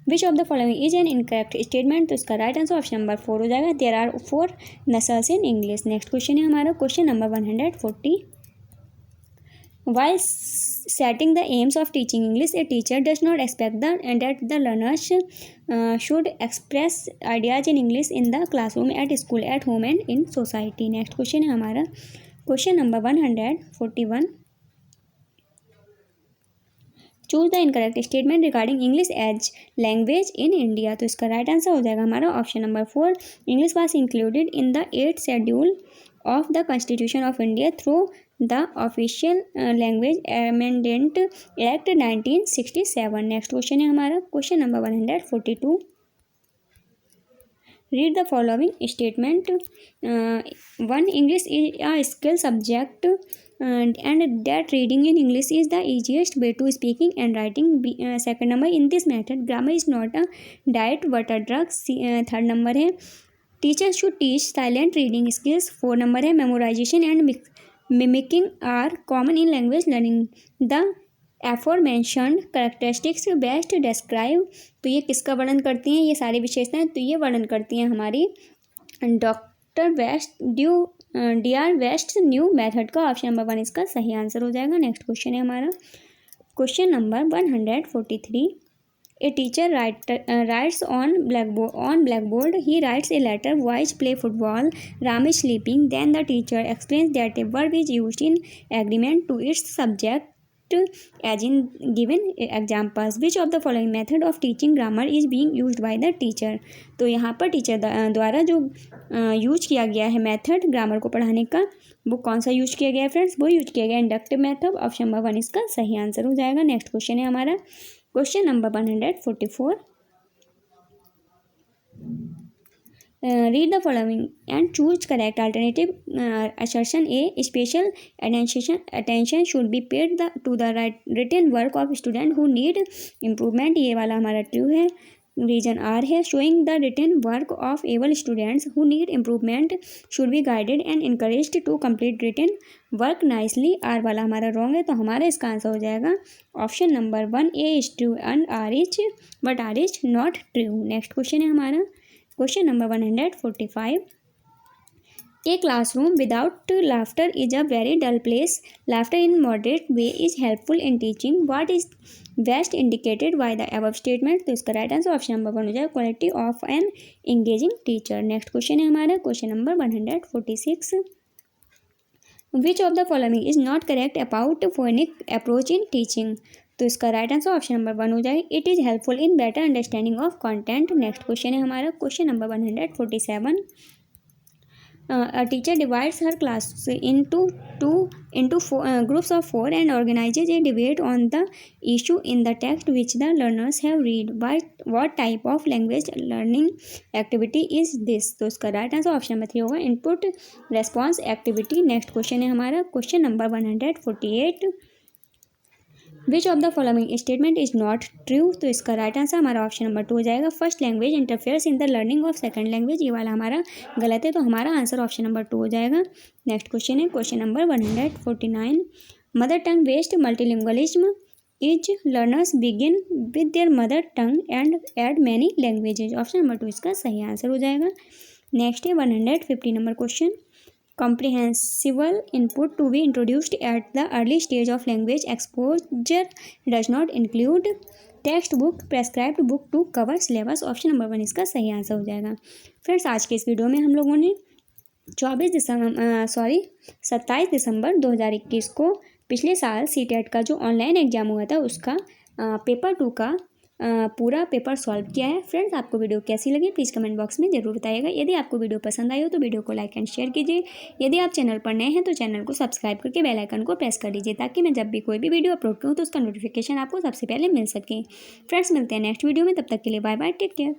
Which of the following is an incorrect statement. तो इसका right answer option number 4 हो जाएगा, there are 4 नसल्स in English. Next question है हमारा question number 140। While setting the aims of teaching English, a teacher does not expect that the learners should express ideas in English in the classroom, at school, at home and in society. Next question है हमारा question number 141। Choose the incorrect statement regarding English as language in India. तो इसका right answer हो जाएगा हमारा option number 4, English was included in the 8th schedule of the constitution of India through the official language amendment act 1967। Next question है हमारा question number 142। Read the following statement. 1, English is a skill subject and that reading in English is the easiest way to speaking and writing. Second number, in this method grammar is not a diet but a drug. Third number है, teachers should teach silent reading skills. 4 number है, memorization and mimicking are common in language learning. The aforementioned characteristics best describe। तो ये किसका वर्णन करती हैं, ये सारी विशेषताएं तो ये वर्णन करती हैं हमारी doctor West D R. West new method का। ऑप्शन नंबर 1 इसका सही आंसर हो जाएगा। नेक्स्ट क्वेश्चन है हमारा question number 143। A teacher writes on blackboard, he writes a letter, boys play football, Ram is sleeping, then the teacher explains that a verb is used in agreement to its subject as in given examples. Which of the following method of teaching grammar is being used by the teacher। तो यहाँ पर teacher द्वारा जो use किया गया है method grammar को पढ़ाने का, वो कौन सा यूज किया गया है फ्रेंड्स, वो यूज किया गया इंडक्टिव मेथड। ऑप्शन नंबर 1 इसका सही आंसर हो जाएगा। नेक्स्ट क्वेश्चन है हमारा question number 144। Read the following and choose correct alternative assertion. A, special attention should be paid to the written work of student who need improvement। ये वाला हमारा true है। रीजन आर है, showing the written work of able students who need improvement should be guided and encouraged to complete written work nicely। R वाला हमारा wrong है, तो हमारा इसका आंसर हो जाएगा option number 1, A is true and R is not true. Next question है हमारा question number 145। A classroom without laughter is a very dull place, laughter in moderate way is helpful in teaching, what is best indicated by the above statement. तो इसका right answer option number 1 हो जाएगा, quality of an engaging teacher. Next question है हमारा question number 146। Which of the following is not correct about phonic approach in teaching. तो इसका right answer option number 1 हो जाएगा, it is helpful in better understanding of content. Next question है हमारा question number 147। A teacher divides her class into groups of 4 and organizes a debate on the issue in the text which the learners have read. What type of language learning activity is this? तो इसका right answer option number 3 होगा, input response activity. Next question है हमारा question number 148। Which of the following statement is not true. तो इसका right answer हमारा option number 2 हो जाएगा, first language interferes in the learning of second language. ये वाला हमारा गलत है, तो हमारा आंसर ऑप्शन नंबर 2 हो जाएगा। नेक्स्ट क्वेश्चन है question number 149। Mother tongue based multilingualism is learners begin with their mother tongue and add many languages. Option number 2 इसका सही आंसर हो जाएगा। नेक्स्ट है 150 number question. Comprehensible input to be introduced at the early stage of language exposure does not include textbook, prescribed book to cover syllabus। Option number 1 इसका सही answer हो जाएगा। Friends, आज के इस वीडियो में हम लोगों ने 27 दिसंबर 2021 को पिछले साल सीटेट का जो ऑनलाइन एग्जाम हुआ था उसका पेपर 2 का पूरा पेपर सॉल्व किया है। फ्रेंड्स, आपको वीडियो कैसी लगी प्लीज़ कमेंट बॉक्स में ज़रूर बताइएगा। यदि आपको वीडियो पसंद आई हो तो वीडियो को लाइक एंड शेयर कीजिए। यदि आप चैनल पर नए हैं तो चैनल को सब्सक्राइब करके बेल आइकन को प्रेस कर दीजिए, ताकि मैं जब भी कोई भी वीडियो अपलोड करूँ तो उसका नोटिफिकेशन आपको सबसे पहले मिल सके। फ्रेंड्स, मिलते हैं नेक्स्ट वीडियो में, तब तक के लिए बाय बाय, टेक केयर।